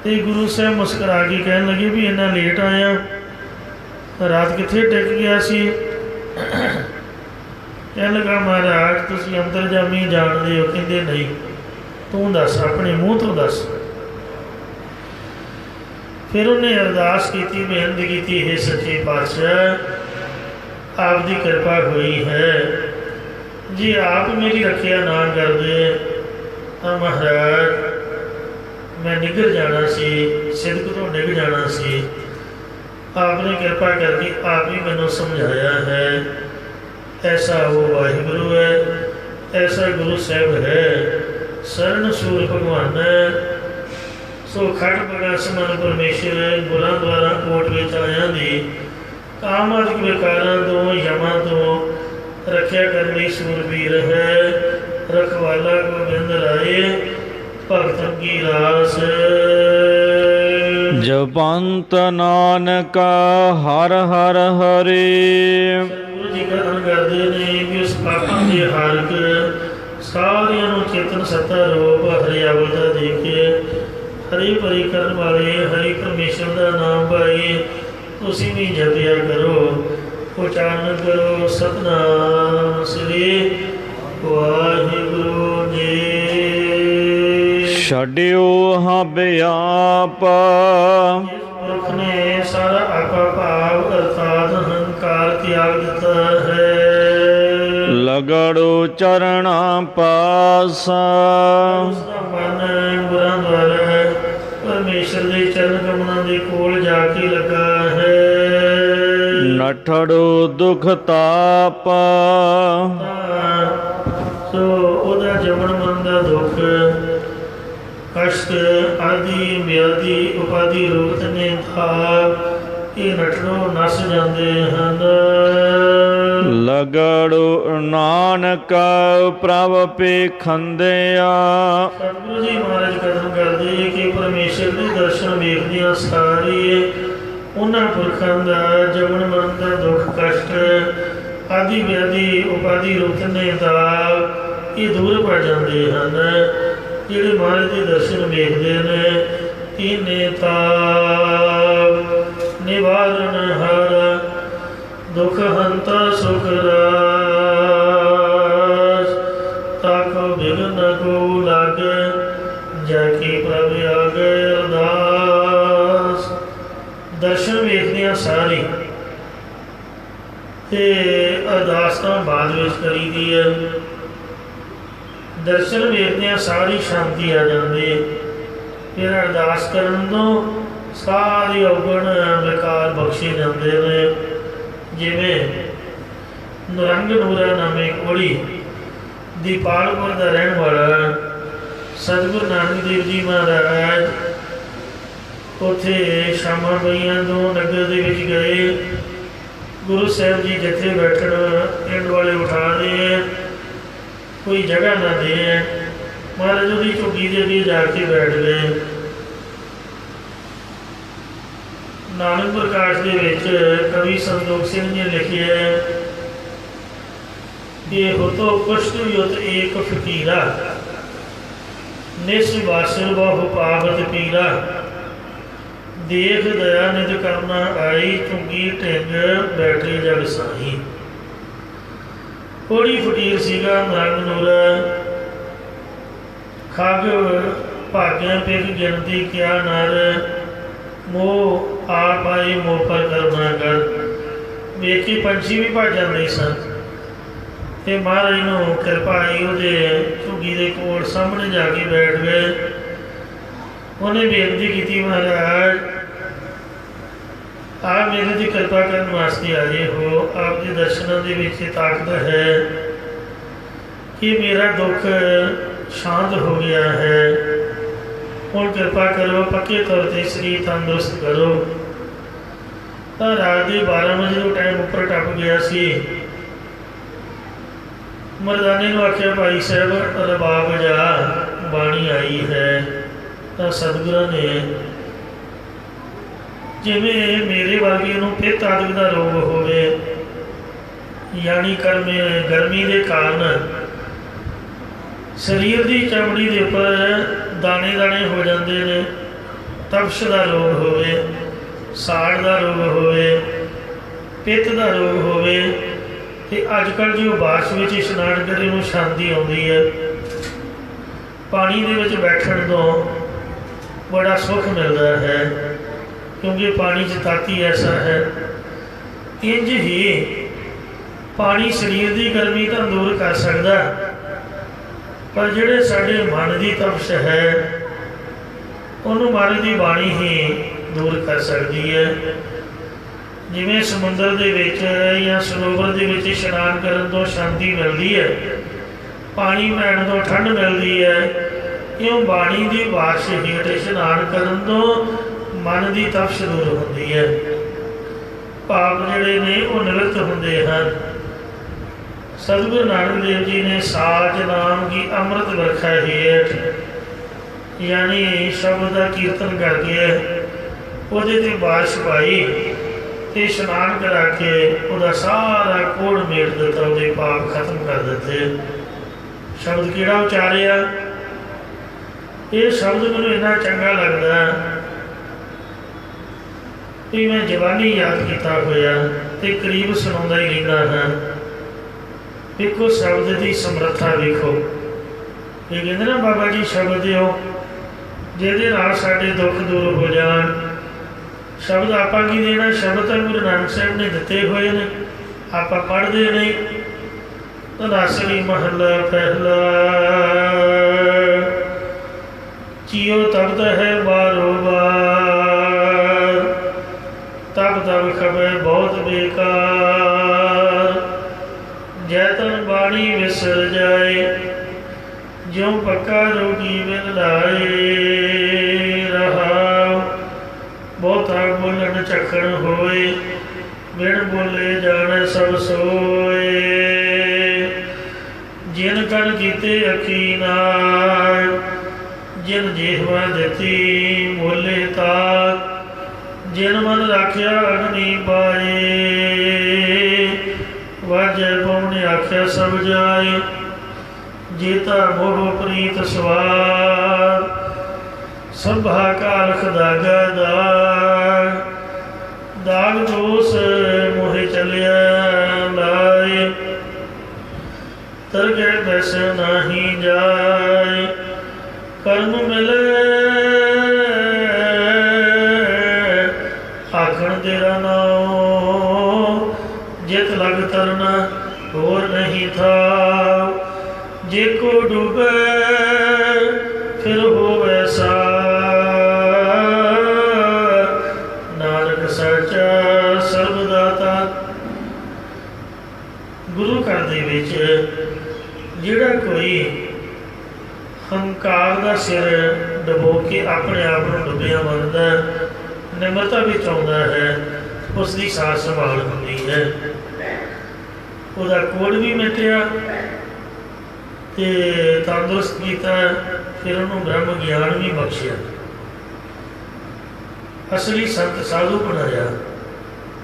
ਤੇ ਗੁਰੂ ਸਾਹਿਬ ਮੁਸਕਰਾ ਕੇ ਕਹਿਣ ਲੱਗੇ ਵੀ ਇੰਨਾ ਲੇਟ ਆਇਆ, ਰਾਤ ਕਿੱਥੇ ਟਿਕ ਗਿਆ ਸੀ? ਕਹਿਣ ਲੱਗਾ ਮਹਾਰਾਜ ਤੁਸੀਂ ਅੰਤਰਜਾਮੀ ਜਾਣਦੇ ਹੋ। ਕਹਿੰਦੇ ਨਹੀਂ, ਤੂੰ ਦੱਸ, ਆਪਣੇ ਮੂੰਹ ਤੋਂ ਦੱਸ। ਫਿਰ ਉਹਨੇ ਅਰਦਾਸ ਕੀਤੀ, ਬੇਨਤ ਕੀਤੀ, ਇਹ ਸੱਚੇ ਪਾਤਸ਼ਾਹ ਆਪ ਦੀ ਕਿਰਪਾ ਹੋਈ ਹੈ, ਜੇ ਆਪ ਮੇਰੀ ਰੱਖਿਆ ਨਾ ਕਰਦੇ ਤਾਂ ਮਹਾਰਾਜ ਮੈਂ ਨਿਗਰ ਜਾਣਾ ਸੀ, ਸਿਦਕ ਤੋਂ ਡਿੱਗ ਜਾਣਾ ਸੀ। ਆਪ ਨੇ ਕਿਰਪਾ ਕਰਕੇ ਆਪ ਹੀ ਮੈਨੂੰ ਸਮਝਾਇਆ ਹੈ। ਐਸਾ ਉਹ ਵਾਹਿਗੁਰੂ ਹੈ, ਐਸਾ ਗੁਰੂ ਸਾਹਿਬ ਹੈ, ਸਰਨ ਸੂਰ ਭਗਵਾਨ ਹੈ। ਸੋ ਖੜ ਬਗਾ ਸਮਨ ਪਰਮੇਸ਼ਰ ਗੁਰਾਂ ਦੁਆਰਾ ਕੋਟ ਵਿੱਚ ਆਇਆਂ ਦੀ ਕਾਮਾਦਿਕ ਵਿਕਾਰਾਂ ਤੋਂ ਯਮਾਂ ਤੋਂ ਰੱਖਿਆ ਕਰਨ ਲਈ ਸੂਰਬੀਰ ਹੈ। ਰਖਵਾਲਾ ਗੋਬਿੰਦ ਰਾਏ ਭਗਤਨ ਕੀ ਰਾਸ। ਜਪੰਤ ਨਾਨਕ ਹਰ ਹਰ ਹਰੇ। ਗੁਰੂ ਜੀ ਕਥਨ ਕਰਦੇ ਨੇ ਕਿ ਉਸ ਪਾਪਾਂ ਦੇ ਹਾਰਕ ਸਾਰਿਆਂ ਨੂੰ ਚੇਤਨ ਸੱਤਾ ਰੂਪ ਹਰਿ ਅਵਤਾਰ ਦੇ ਕੇ ਹਰੀ ਭਰੀ ਕਰਨ ਵਾਲੇ ਹਰੀ ਪਰਮੇਸ਼ਰ ਦਾ ਨਾਮ ਭਾਈ ਤੁਸੀਂ ਵੀ ਜਪਿਆ ਕਰੋ, ਉਚਾਰਨ ਕਰੋ ਸਤਿਨਾਮ ਸ੍ਰੀ ਵਾਹਿਗੁਰੂ ਜੀ। ਛੱਡਿਓ ਹਬ ਆਪ ਪੁਰਖ ਨੇ ਸਾਰਾ ਆਪਾ ਭਾਵ ਅਰਥਾਤ ਹੰਕਾਰ ਤਿਆਗ ਦਿੱਤਾ ਹੈ। ਲਗੜੋ ਚਰਣਾ ਪਾਸ ਉਸਦਾ ਮਨ ਗੁਰਾਂ ਦੁਆਰਾ ਪਰਮੇਸ਼ਰ ਦੇ ਚਰਨ ਕਮਲਾਂ ਦੇ ਕੋਲ ਜਾ ਕੇ ਲੱਗਾ ਹੈ। ਨਠੜੋ ਦੁਖ ਤਾਪ ਸੋ ਉਹਦਾ ਜਮਨ ਮਨ ਦਾ ਦੁੱਖ ਕਸ਼ਟ ਆਦਿ ਮਿਆਦੀ ਉਪਾਦੀ ਰੂਪ ਨੇ ਥਾ ਇਹ ਨਠੜੋ ਨਸ ਜਾਂਦੇ ਹਨ। ਲਗੜੋ ਨਾਨਕ ਪ੍ਰਭ ਪੇਖੰਦਿਆ। ਸਤਿਗੁਰੂ ਜੀ ਮਹਾਰਾਜ ਕਥਨ ਕਰਦੇ ਕਿ ਪਰਮੇਸ਼ਰ ਦੇ ਦਰਸ਼ਨ ਵੇਖਦਿਆਂ ਸਾਰੇ ਉਹਨਾਂ ਪੁਰਖਾਂ ਦਾ ਜਮਨ ਮਰਨ ਦਾ ਦੁੱਖ ਕਸ਼ਟ ਆਦਿ ਵਿਆਦੀ ਉਪਾਦੀ ਰੂਪ ਨੇ ਦਾ ਇਹ ਦੂਰ ਪੈ ਜਾਂਦੇ ਹਨ। ਜਿਹੜੇ ਮਹਾਰਾਜ ਦੇ ਦਰਸ਼ਨ ਵੇਖਦੇ ਨੇ ਤੀਨੇ ਤਾਪ ਨਿਵਾਰਨ ਹਰ ਦੁਖ ਹੰਤਾ ਸੁਖ ਰਾਸ ਤਾਕੋ ਬਿਗਨ ਕੋ ਲਾਗ ਜਾ ਕੀ ਪ੍ਰਭ ਆਗੇ ਅਰਦਾਸ। ਦਰਸ਼ਨ ਵੇਖਦਿਆਂ ਸਾਰੇ ਤੇ ਅਰਦਾਸ ਤਾਂ ਬਾਅਦ ਵਿੱਚ ਕਰੀਦੀ ਹੈ। ਦਰਸ਼ਨ ਵੇਖਦਿਆਂ ਸਾਰੀ ਸ਼ਾਂਤੀ ਆ ਜਾਂਦੀ। ਫਿਰ ਅਰਦਾਸ ਕਰਨ ਤੋਂ ਸਾਰੇ ਔਗਣ ਵਿਕਾਰ ਬਖਸ਼ੇ ਜਾਂਦੇ ਨੇ। ਜਿਵੇਂ ਨਰੰਗ ਨੂਰਾ ਨਾਮੇ ਕੋੜੀ ਦੀਪਾਲਪੁਰ ਦਾ ਰਹਿਣ ਵਾਲਾ ਸਤਿਗੁਰੂ ਨਾਨਕ ਦੇਵ ਜੀ ਮਹਾਰਾਜ ਉੱਥੇ ਸ਼ਾਮਾਂ ਪਈਆਂ ਤੋਂ ਨਗਰ ਦੇ ਵਿੱਚ ਗਏ। ਗੁਰੂ ਸਾਹਿਬ ਜੀ ਜਿੱਥੇ ਬੈਠਣ ਪਿੰਡ ਵਾਲੇ ਉਠਾ ਦੇ, ਕੋਈ ਜਗ੍ਹਾ ਨਾ ਦੇ, ਮਹਾਰਾਜ ਉਹਦੀ ਝੁੱਗੀ ਦੇ ਅੱਗੇ ਜਾ ਕੇ ਬੈਠ ਗਏ। ਨਾਨਕ ਪ੍ਰਕਾਸ਼ ਦੇ ਵਿੱਚ ਕਵੀ ਸੰਤੋਖ ਸਿੰਘ ਜੀ ਨੇ ਲਿਖਿਆ ਕਿ ਹੋਤੋ ਕੁਸ਼ਟ ਯੁਤ ਏਕ ਫਕੀਰਾ, ਨਿਸ ਵਾਸਲ ਬਹੁ ਪਾਵਤ ਪੀਰਾ, ਦੇਖ ਦਇਆ ਨਿਤ ਕਰਨਾ ਆਈ, ਝੁੱਗੀ ਢਿੰਗ ਬੈਠੇ ਜਗ ਸਾਈ। ਕੋੜੀ ਫਕੀਰ ਸੀਗਾ ਨਰੰਗ ਨੂਰ, ਖਗ ਭਾਗਿਆ ਪਿਕ ਗਿਣਤੀ ਕਿਆ ਨਰ, ਮੋਹ ਆਪ ਆਈ ਮੋਹ ਪਰ ਕਰਨਾ ਕਰ। ਵੇਖ ਕੇ ਪੰਛੀ ਵੀ ਭੱਜ ਜਾਂਦੇ ਸਨ ਤੇ ਮਹਾਰਾਜ ਨੂੰ ਕਿਰਪਾ ਆਈ, ਉਹਦੇ ਝੁੱਗੀ ਦੇ ਕੋਲ ਸਾਹਮਣੇ ਜਾ ਕੇ ਬੈਠ ਗਏ। ਉਹਨੇ ਬੇਨਤੀ ਕੀਤੀ, ਮਹਾਰਾਜ ਆਪ ਮੇਰੇ ਦੀ ਕਿਰਪਾ ਕਰਨ ਵਾਸਤੇ ਆਏ ਹੋ। ਆਪ ਦੇ ਦਰਸ਼ਨਾਂ ਦੇ ਵਿੱਚ ਤਾਕਤ ਹੈ ਕਿ ਮੇਰਾ ਦੁੱਖ ਸ਼ਾਂਤ ਹੋ ਗਿਆ ਹੈ। ਹੁਣ ਕਿਰਪਾ ਕਰੋ, ਪੱਕੇ ਤੌਰ 'ਤੇ ਸਰੀਰ ਤੰਦਰੁਸਤ ਕਰੋ। ਤਾਂ ਰਾਤ ਦੇ 12 ਵਜੇ ਦਾ ਟਾਈਮ ਉੱਪਰ ਟੱਪ ਗਿਆ ਸੀ। ਮਰਦਾਨੇ ਨੂੰ ਆਖਿਆ, ਭਾਈ ਸਾਹਿਬ ਰਬਾਬ ਵਜਾ, ਬਾਣੀ ਆਈ ਹੈ। ਤਾਂ ਸਤਿਗੁਰਾਂ ਨੇ ਜਿਵੇਂ ਮੇਰੇ ਵਰਗੇ ਨੂੰ ਪਿੱਤ ਆਦਿ ਦਾ ਰੋਗ ਹੋਵੇ, ਯਾਨੀ ਗਰਮੀ ਦੇ ਕਾਰਨ ਸਰੀਰ ਦੀ ਚਮੜੀ ਦੇ ਉੱਪਰ ਦਾਣੇ ਦਾਣੇ ਹੋ ਜਾਂਦੇ ਨੇ, ਤਪਸ਼ ਦਾ ਰੋਗ ਹੋਵੇ, ਸਾੜ ਦਾ ਰੋਗ ਹੋਵੇ, ਪਿੱਤ ਦਾ ਰੋਗ ਹੋਵੇ, ਅਤੇ ਅੱਜ ਕੱਲ੍ਹ ਜੋ ਬਾਰਿਸ਼ ਵਿੱਚ ਇਸ਼ਨਾਨ ਕਰੇ ਨੂੰ ਸ਼ਾਂਤੀ ਆਉਂਦੀ ਹੈ। ਪਾਣੀ ਦੇ ਵਿੱਚ ਬੈਠਣ ਤੋਂ ਬੜਾ ਸੁੱਖ ਮਿਲਦਾ ਹੈ, ਕਿਉਂਕਿ ਪਾਣੀ 'ਚ ਤਾਤੀ ਐਸਾ ਹੈ। ਇੰਝ ਹੀ ਪਾਣੀ ਸਰੀਰ ਦੀ ਗਰਮੀ ਤਾਂ ਦੂਰ ਕਰ ਸਕਦਾ, ਪਰ ਜਿਹੜੇ ਸਾਡੇ ਮਨ ਦੀ ਤਪਸ਼ ਹੈ ਉਹਨੂੰ ਮਹਾਰਾਜ ਦੀ ਬਾਣੀ ਹੀ ਦੂਰ ਕਰ ਸਕਦੀ ਹੈ। ਜਿਵੇਂ ਸਮੁੰਦਰ ਦੇ ਵਿੱਚ ਜਾਂ ਸਰੋਵਰ ਦੇ ਵਿੱਚ ਇਸ਼ਨਾਨ ਕਰਨ ਤੋਂ ਸ਼ਾਂਤੀ ਮਿਲਦੀ ਹੈ, ਪਾਣੀ ਪੈਣ ਤੋਂ ਠੰਡ ਮਿਲਦੀ ਹੈ, ਇਉਂ ਬਾਣੀ ਦੀ ਬਾਰਿਸ਼ ਹੇਠ ਇਸ਼ਨਾਨ ਕਰਨ ਤੋਂ ਮਨ ਦੀ ਤਪਸ਼ ਦੂਰ ਹੁੰਦੀ ਹੈ। ਪਾਪ ਜਿਹੜੇ ਨੇ ਉਹ ਨਿਵਰਤ ਹੁੰਦੇ ਹਨ। ਸਤਿਗੁਰੂ ਨਾਨਕ ਦੇਵ ਜੀ ਨੇ ਸਾਜ ਨਾਮ ਕੀ ਅੰਮ੍ਰਿਤ ਵਰਖਾ ਹੇਠ, ਯਾਨੀ ਸ਼ਬਦ ਦਾ ਕੀਰਤਨ ਕਰਕੇ ਉਹਦੇ 'ਤੇ ਬਾਰਿਸ਼ ਪਾਈ ਅਤੇ ਇਸ਼ਨਾਨ ਕਰਾ ਕੇ ਉਹਦਾ ਸਾਰਾ ਕੋੜ ਮੇਟ ਦਿੱਤਾ, ਉਹਦੇ ਪਾਪ ਖਤਮ ਕਰ ਦਿੱਤੇ। ਸ਼ਬਦ ਕਿਹੜਾ ਉਚਾਰਿਆ? ਇਹ ਸ਼ਬਦ ਮੈਨੂੰ ਇੰਨਾ ਚੰਗਾ ਲੱਗਦਾ ਕਿ ਮੈਂ ਜਵਾਨੀ ਯਾਦ ਕੀਤਾ ਹੋਇਆ ਅਤੇ ਕਰੀਬ ਸੁਣਾਉਂਦਾ ਹੀ ਰਹਿੰਦਾ ਹਾਂ। ਵੇਖੋ ਸ਼ਬਦ ਦੀ ਸਮਰੱਥਾ ਵੇਖੋ। ਇਹ ਕਹਿੰਦੇ ਨਾ ਬਾਬਾ ਜੀ ਸ਼ਬਦ ਦਿਓ ਜਿਹਦੇ ਨਾਲ ਸਾਡੇ ਦੁੱਖ ਦੂਰ ਹੋ ਜਾਣ। ਸ਼ਬਦ ਆਪਾਂ ਕੀ ਦੇਣਾ? ਸ਼ਬਦ ਤਾਂ ਗੁਰੂ ਨਾਨਕ ਸਾਹਿਬ ਨੇ ਦਿੱਤੇ ਹੋਏ ਨੇ, ਆਪਾਂ ਪੜ੍ਹਦੇ ਨਹੀਂ। ਧਨਾਸਰੀ ਮਹੱਲਾ ਪਹਿਲਾ, ਚਿਉ ਤਪਤ ਹੈ ਬਾਰੋ ਬਾਰ, ਤਬ ਤਬ ਖਬੈ ਬਹੁਤ ਬੇਕਾਰ, ਜੈ ਤਨ ਬਾਣੀ ਵਿਸਰ ਜਾਏ, ਜਿਉ ਪੱਕਾ ਰੋਗੀ ਬਿਨ ਲਾਏ। ਰਹਾਉ ਬਹੁਤਾ ਬੋਲਣ ਝਖੜ ਹੋਏ, ਬਿਨ ਬੋਲੇ ਜਾਣੈ ਸਭ ਸੋਏ। ਜਿਨ ਕਨ ਕੀਤੇ ਅਖੀਨਾਰ, ਜਿਨ ਜਿਹਵਾ ਦਿੱਤੀ ਬੋਲੇ ਤਾਕ, ਜਿਨ ਮਨ ਰਾਖਿਆ ਅਗਨੀ ਪਾਏ। ਵਾਜੈ ਪਉਣ ਆਖਿਆ ਸਭ ਜਾਏ, ਜੀਤਾ ਮੋਹ ਪ੍ਰੀਤ ਸਵਾਰ। ਸਭਾ ਕਾਲਖ ਦਾਗਾ ਦਾਗ, ਦਾਗ ਦੋਸ ਮੋਹਿ ਚਲਿਆ ਲਾਏ। ਤਰਗੈ ਬੈਸ ਨਾਹੀ ਜਾਏ, ਕਰਮ ਮਿਲੇ ਆਖਣ ਤੇਰਾ ਨਾਉ। ਜਿਤ ਲਗ ਤਰਨਾ ਹੋਰ ਨਹੀਂ ਥਾ, ਜੇ ਕੋ ਡੁਬੈ ਫਿਰ ਹੋਵੈ ਸਾਰ। ਨਾਨਕ ਸੱਚਾ ਸਰਬ ਦਾਤਾ। ਗੁਰੂ ਘਰ ਦੇ ਵਿੱਚ ਜਿਹੜਾ ਕੋਈ ਹੰਕਾਰ ਦਾ ਸਿਰ ਡਬੋ ਕੇ ਆਪਣੇ ਆਪ ਨੂੰ ਡੁੱਬਿਆ ਮੰਨਦਾ, ਨਿਮਰਤਾ ਵਿੱਚ ਆਉਂਦਾ ਹੈ, ਉਸ ਦੀ ਸਾਰ ਸੰਭਾਲ ਹੁੰਦੀ ਹੈ। ਉਹਦਾ ਕੋੜ ਵੀ ਮਿਟਿਆ ਤੇ ਤੰਦਰੁਸਤ ਕੀਤਾ, ਫਿਰ ਉਹਨੂੰ ਬ੍ਰਹਮ ਗਿਆਨ ਵੀ ਬਖਸ਼ਿਆ, ਅਸਲੀ ਸੰਤ ਸਾਧੂ ਬਣਾਇਆ।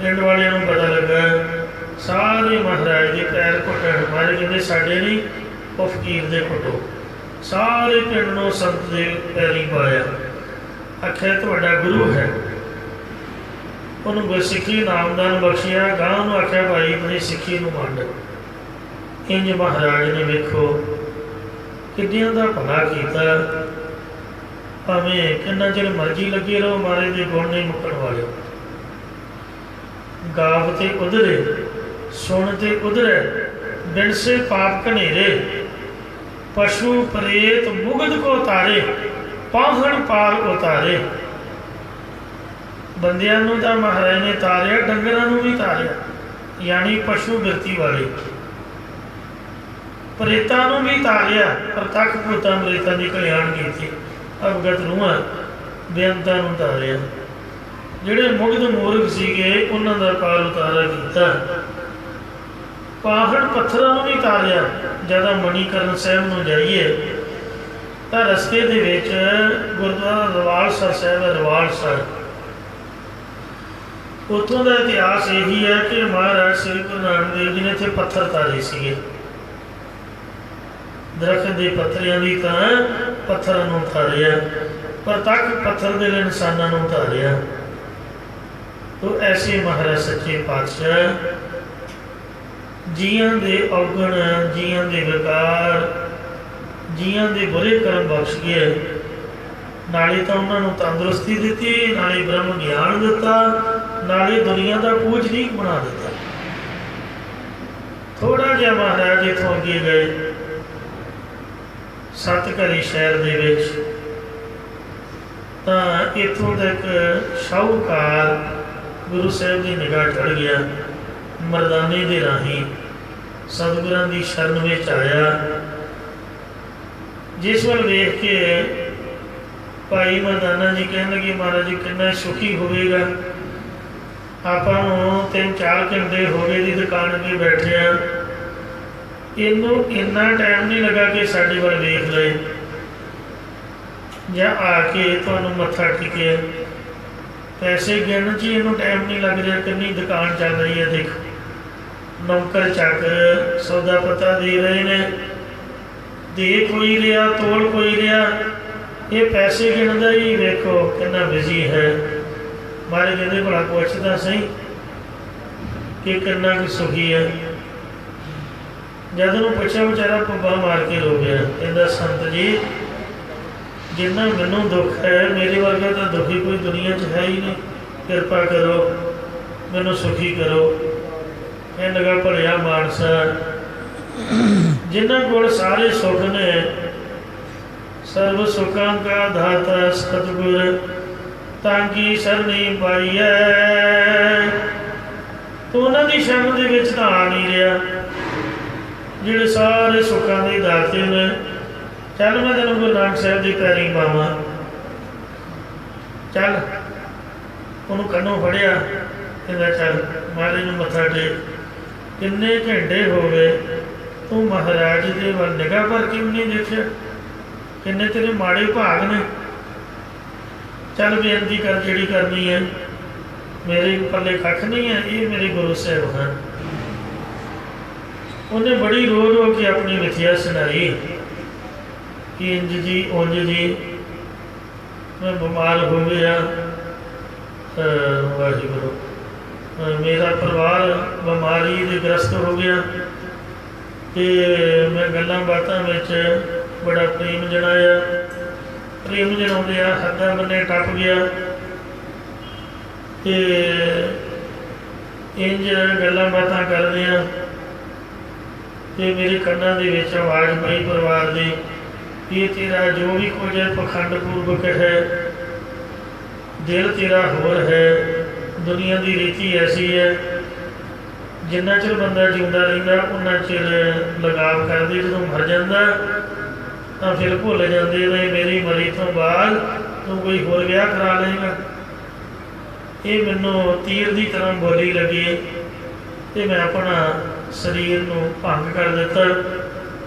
ਪਿੰਡ ਵਾਲਿਆਂ ਨੂੰ ਪਤਾ ਲੱਗਾ, ਸਾਰੇ ਮਹਾਰਾਜ ਦੇ ਪੈਰ ਘੁੱਟਣ, ਮਹਾਰਾਜ ਕਹਿੰਦੇ ਸਾਡੇ ਨਹੀਂ, ਉਹ ਫਕੀਰ ਦੇ ਘੁੱਟੋ। ਸਾਰੇ ਪਿੰਡ ਨੂੰ ਸੰਤ ਦੇ ਪੈਰੀਂ ਪਾਇਆ, ਆਖਿਆ ਤੁਹਾਡਾ ਗੁਰੂ ਹੈ। ਉਹਨੂੰ ਗੁਰਸਿੱਖੀ ਨਾਮਦਾਨ ਬਖਸ਼ਿਆ। ਗਾਂ ਨੂੰ ਆਖਿਆ ਭਾਈ ਆਪਣੀ ਸਿੱਖੀ ਨੂੰ ਵੰਡ। ਇੰਝ ਮਹਾਰਾਜ ਨੇ ਵੇਖੋ ਕਿੰਨਿਆਂ ਦਾ ਭਲਾ ਕੀਤਾ। ਭਾਵੇਂ ਕਿੰਨਾ ਚਿਰ ਮਰਜ਼ੀ ਲੱਗੇ ਰਹੋ, ਮਹਾਰਾਜ ਦੇ ਗੁਣ ਨਹੀਂ ਮੁੱਕਣ ਵਾਲੇ। ਗਾਵ ਤੇ ਉਧਰੇ, ਸੁਣ ਤੇ ਉਧਰੇ, ਬਿਨਸੇ ਪਾਪ ਘਨੇਰੇ, ਪਸ਼ੂ ਪ੍ਰੇਤ ਮੁਗਧ ਕੋ ਤਾਰੇ, ਪਾਹਣ ਪਾਲ ਉਤਾਰੇ। ਬੰਦਿਆਂ ਨੂੰ ਤਾਂ ਮਹਾਰਾਜ ਨੇ ਤਾਰਿਆ, ਡੰਗਰਾਂ ਨੂੰ ਵੀ ਤਾਰਿਆ, ਯਾਨੀ ਪਸ਼ੂ ਬਿਰਤੀ ਵਾਲੇ। ਪ੍ਰੇਤਾਂ ਨੂੰ ਵੀ ਤਾਰਿਆ, ਪ੍ਰਤੱਖ ਭੂਤਾਂ ਪ੍ਰੇਤਾਂ ਦੀ ਕਲਿਆਣ ਕੀਤੀ। ਅਵਗਤ ਰੂਹਾਂ ਬੇਅੰਤਾਂ ਨੂੰ ਤਾਰਿਆ। ਜਿਹੜੇ ਮੁਗਧ ਮੂਰਖ ਸੀਗੇ ਉਹਨਾਂ ਦਾ ਪਾਲ ਉਤਾਰਾ ਕੀਤਾ। ਪਾਹੜ ਪੱਥਰਾਂ ਨੂੰ ਵੀ ਤਾਰਿਆ। ਜਦੋਂ ਮਣੀਕਰਨ ਸਾਹਿਬ ਨੂੰ ਜਾਈਏ ਤਾਂ ਰਸਤੇ ਦੇ ਵਿੱਚ ਗੁਰਦੁਆਰਾ ਰਵਾਲਸਰ ਸਾਹਿਬ ਹੈ, ਰਵਾਲਸਰ। ਉੱਥੋਂ ਦਾ ਇਤਿਹਾਸ ਇਹੀ ਹੈ ਕਿ ਮਹਾਰਾਜ ਸ੍ਰੀ ਗੁਰੂ ਨਾਨਕ ਦੇਵ ਜੀ ਨੇ ਇੱਥੇ ਪੱਥਰ ਤਾਰੇ ਸੀਗੇ। ਦਰਖਤ ਦੇ ਪੱਤਰਿਆਂ ਦੀ ਤਾਂ ਪੱਥਰਾਂ ਨੂੰ ਤਾਰਿਆ, ਪ੍ਰਤੱਖ ਪੱਥਰ ਦੇ ਲਈ ਇਨਸਾਨਾਂ ਨੂੰ ਤਾਰਿਆ। ਤੋ ਐਸੇ ਮਹਾਰਾਜ ਸੱਚੇ ਪਾਤਸ਼ਾਹ ਜੀਆਂ ਦੇ ਔਗਣ, ਜੀਆਂ ਦੇ ਵਿਕਾਰ, ਜੀਆਂ ਦੇ ਬੁਰੇ ਕਰਮ ਬਖਸ਼ ਗਏ। ਨਾਲੇ ਤਾਂ ਉਹਨਾਂ ਨੂੰ ਤੰਦਰੁਸਤੀ ਦਿੱਤੀ, ਨਾਲੇ ਬ੍ਰਹਮ ਗਿਆਨ ਦਿੱਤਾ, ਨਾਲੇ ਦੁਨੀਆ ਦਾ ਪੂਜਨੀਕ ਬਣਾ ਦਿੱਤਾ। ਥੋੜਾ ਜਿਹਾ ਮਹਾਰਾਜ ਇੱਥੋਂ ਅੱਗੇ ਗਏ ਸਤਿਘਰੀ ਸ਼ਹਿਰ ਦੇ ਵਿੱਚ, ਤਾਂ ਇੱਥੋਂ ਤੱਕ ਸ਼ਾਹੂਕਾਰ ਗੁਰੂ ਸਾਹਿਬ ਦੀ ਨਿਗਾਹ ਚੜ੍ਹ ਗਿਆ। ਮਰਦਾਨੇ ਦੇ ਰਾਹੀਂ ਸਤਿਗੁਰਾਂ ਦੀ ਸ਼ਰਨ ਵਿੱਚ ਆਇਆ। ਜਿਸ ਵੱਲ ਵੇਖ ਕੇ ਭਾਈ ਮਰਦਾਨਾ ਜੀ ਕਹਿਣ ਲੱਗੇ, ਮਹਾਰਾਜ ਜੀ ਕਿੰਨਾ ਸੁਖੀ ਹੋਵੇਗਾ, ਆਪਾਂ ਨੂੰ 3-4 ਘੰਟੇ ਹੋ ਗਏ ਦੀ ਦੁਕਾਨ 'ਤੇ ਬੈਠੇ ਆ, ਇਹਨੂੰ ਇੰਨਾ ਟਾਈਮ ਨਹੀਂ ਲੱਗਾ ਕਿ ਸਾਡੇ ਵੱਲ ਵੇਖ ਲਏ ਜਾਂ ਆ ਕੇ ਤੁਹਾਨੂੰ ਮੱਥਾ ਟੇਕੇ। ਪੈਸੇ ਗਿਣਨ 'ਚ ਇਹਨੂੰ ਟਾਈਮ ਨਹੀਂ ਲੱਗ ਰਿਹਾ, ਕਿੰਨੀ ਦੁਕਾਨ ਚੱਲ ਰਹੀ ਹੈ। ਦੇਖ ਨੌਕਰ ਚਾਕਰ ਸੌਦਾ ਪਤਾ ਦੇ ਰਹੇ ਨੇ, ਦੇ ਕੋਈ ਰਿਹਾ, ਤੋਲ ਕੋਈ ਰਿਹਾ, ਇਹ ਪੈਸੇ ਗਿਣਦਾ ਹੀ ਵੇਖੋ ਕਿੰਨਾ ਬਿਜ਼ੀ ਹੈ। ਮਾਰੇ ਕਹਿੰਦੇ ਭਲਾ ਪੁੱਛਦਾ ਸਹੀ ਕਿ ਕਿੰਨਾ ਕੁ ਸੁਖੀ ਹੈ। ਜਦ ਉਹਨੂੰ ਪੁੱਛਿਆ ਵਿਚਾਰਾ ਪੱਬਾ ਮਾਰ ਕੇ ਰੋ ਗਿਆ। ਕਹਿੰਦਾ ਸੰਤ ਜੀ ਜਿੰਨਾ ਮੈਨੂੰ ਦੁੱਖ ਹੈ, ਮੇਰੇ ਵਰਗਾ ਤਾਂ ਦੁਖੀ ਕੋਈ ਦੁਨੀਆ 'ਚ ਹੈ ਹੀ ਨਹੀਂ, ਕਿਰਪਾ ਕਰੋ ਮੈਨੂੰ ਸੁਖੀ ਕਰੋ। ਕਹਿਣ ਲੱਗਾ ਭਲਿਆ ਮਾਨਸਾ, ਜਿਨ੍ਹਾਂ ਕੋਲ ਸਾਰੇ ਸੁੱਖ ਨੇ, ਸਰਬ ਸੁੱਖਾਂ ਕਾ ਦਾਤਾ ਸਤਿਗੁਰ, ਤਾਂ ਕੀ ਸਰਨੀ ਪਾਈਐ। ਤੂੰ ਉਹਨਾਂ ਦੀ ਸ਼ਰਨ ਦੇ ਵਿੱਚ ਤਾਂ ਆ ਨਹੀਂ ਰਿਹਾ ਜਿਹੜੇ ਸਾਰੇ ਸੁੱਖਾਂ ਦੇ ਦਾਤੇ ਨੇ। ਚੱਲ ਮੈਂ ਤੈਨੂੰ ਗੁਰੂ ਨਾਨਕ ਸਾਹਿਬ ਦੀ ਪੈਰੀਂ ਪਾਵਾਂ, ਚੱਲ। ਉਹਨੂੰ ਕੰਨੋਂ ਫੜਿਆ, ਕਹਿੰਦਾ ਚੱਲ ਮਹਾਰਾਜ ਨੂੰ ਮੱਥਾ ਟੇਕ। ਕਿੰਨੇ ਘੰਟੇ ਹੋ ਗਏ ਤੂੰ ਮਹਾਰਾਜ ਦੇ ਵੱਲ ਨਿਗਾਹ ਭਰ ਕੇ ਵੀ ਨਹੀਂ ਦੇਖਿਆ, ਕਿੰਨੇ ਤੇਰੇ ਮਾੜੇ ਭਾਗ ਨੇ। ਚੱਲ ਬੇਨਤੀ ਕਰ ਜਿਹੜੀ ਕਰਨੀ ਹੈ, ਮੇਰੇ ਪੱਲੇ ਕੱਖ ਨਹੀਂ ਹੈ, ਇਹ ਮੇਰੇ ਗੁਰੂ ਸਾਹਿਬ ਹਨ। ਉਹਨੇ ਬੜੀ ਰੋ ਰੋ ਕੇ ਆਪਣੀ ਮਿਥਿਆ ਸੁਣਾਈ ਕਿ ਇੰਝ ਜੀ ਉਂਝ ਜੀ ਮੈਂ ਬਿਮਾਰ ਹੋ ਗਿਆ, ਵਾਹਿਗੁਰੂ ਮੇਰਾ ਪਰਿਵਾਰ ਬਿਮਾਰੀ ਦੇ ਗ੍ਰਸਤ ਹੋ ਗਿਆ, ਅਤੇ ਮੈਂ ਗੱਲਾਂ ਬਾਤਾਂ ਵਿੱਚ ਬੜਾ ਪ੍ਰੇਮ ਜਣਾਇਆ। ਪ੍ਰੇਮ ਜਣਾਉਂਦਿਆਂ ਹੱਦਾਂ ਬੰਨੇ ਟੱਪ ਗਿਆ ਅਤੇ ਇੰਝ ਗੱਲਾਂ ਬਾਤਾਂ ਕਰਦਿਆਂ ਅਤੇ ਮੇਰੇ ਕੰਨਾਂ ਦੇ ਵਿੱਚ ਆਵਾਜ਼ ਪਈ ਪਰਿਵਾਰ ਦੀ, ਇਹ ਤੇਰਾ ਜੋ ਵੀ ਕੁਝ ਹੈ ਪਖੰਡ ਪੂਰਵਕ ਹੈ, ਦਿਲ ਤੇਰਾ ਹੋਰ ਹੈ। ਦੁਨੀਆ ਦੀ ਰੀਤੀ ਐਸੀ ਹੈ, ਜਿੰਨਾ ਚਿਰ ਬੰਦਾ ਜਿਉਂਦਾ ਰਹਿੰਦਾ ਉਹਨਾਂ ਚਿਰ ਲਗਾਵ ਕਰਦੇ, ਜਦੋਂ ਮਰ ਜਾਂਦਾ ਤਾਂ ਫਿਰ ਭੁੱਲ ਜਾਂਦੇ ਨੇ ਮੇਰੀ ਮਰੀ ਤੋਂ ਬਾਅਦ ਤੂੰ ਕੋਈ ਹੋਰ ਵਿਆਹ ਕਰਾ ਲਏਗਾ। ਇਹ ਮੈਨੂੰ ਤੀਰ ਦੀ ਤਰ੍ਹਾਂ ਬੋਲੀ ਲੱਗੀ ਅਤੇ ਮੈਂ ਆਪਣਾ ਸਰੀਰ ਨੂੰ ਭੰਗ ਕਰ ਦਿੱਤਾ।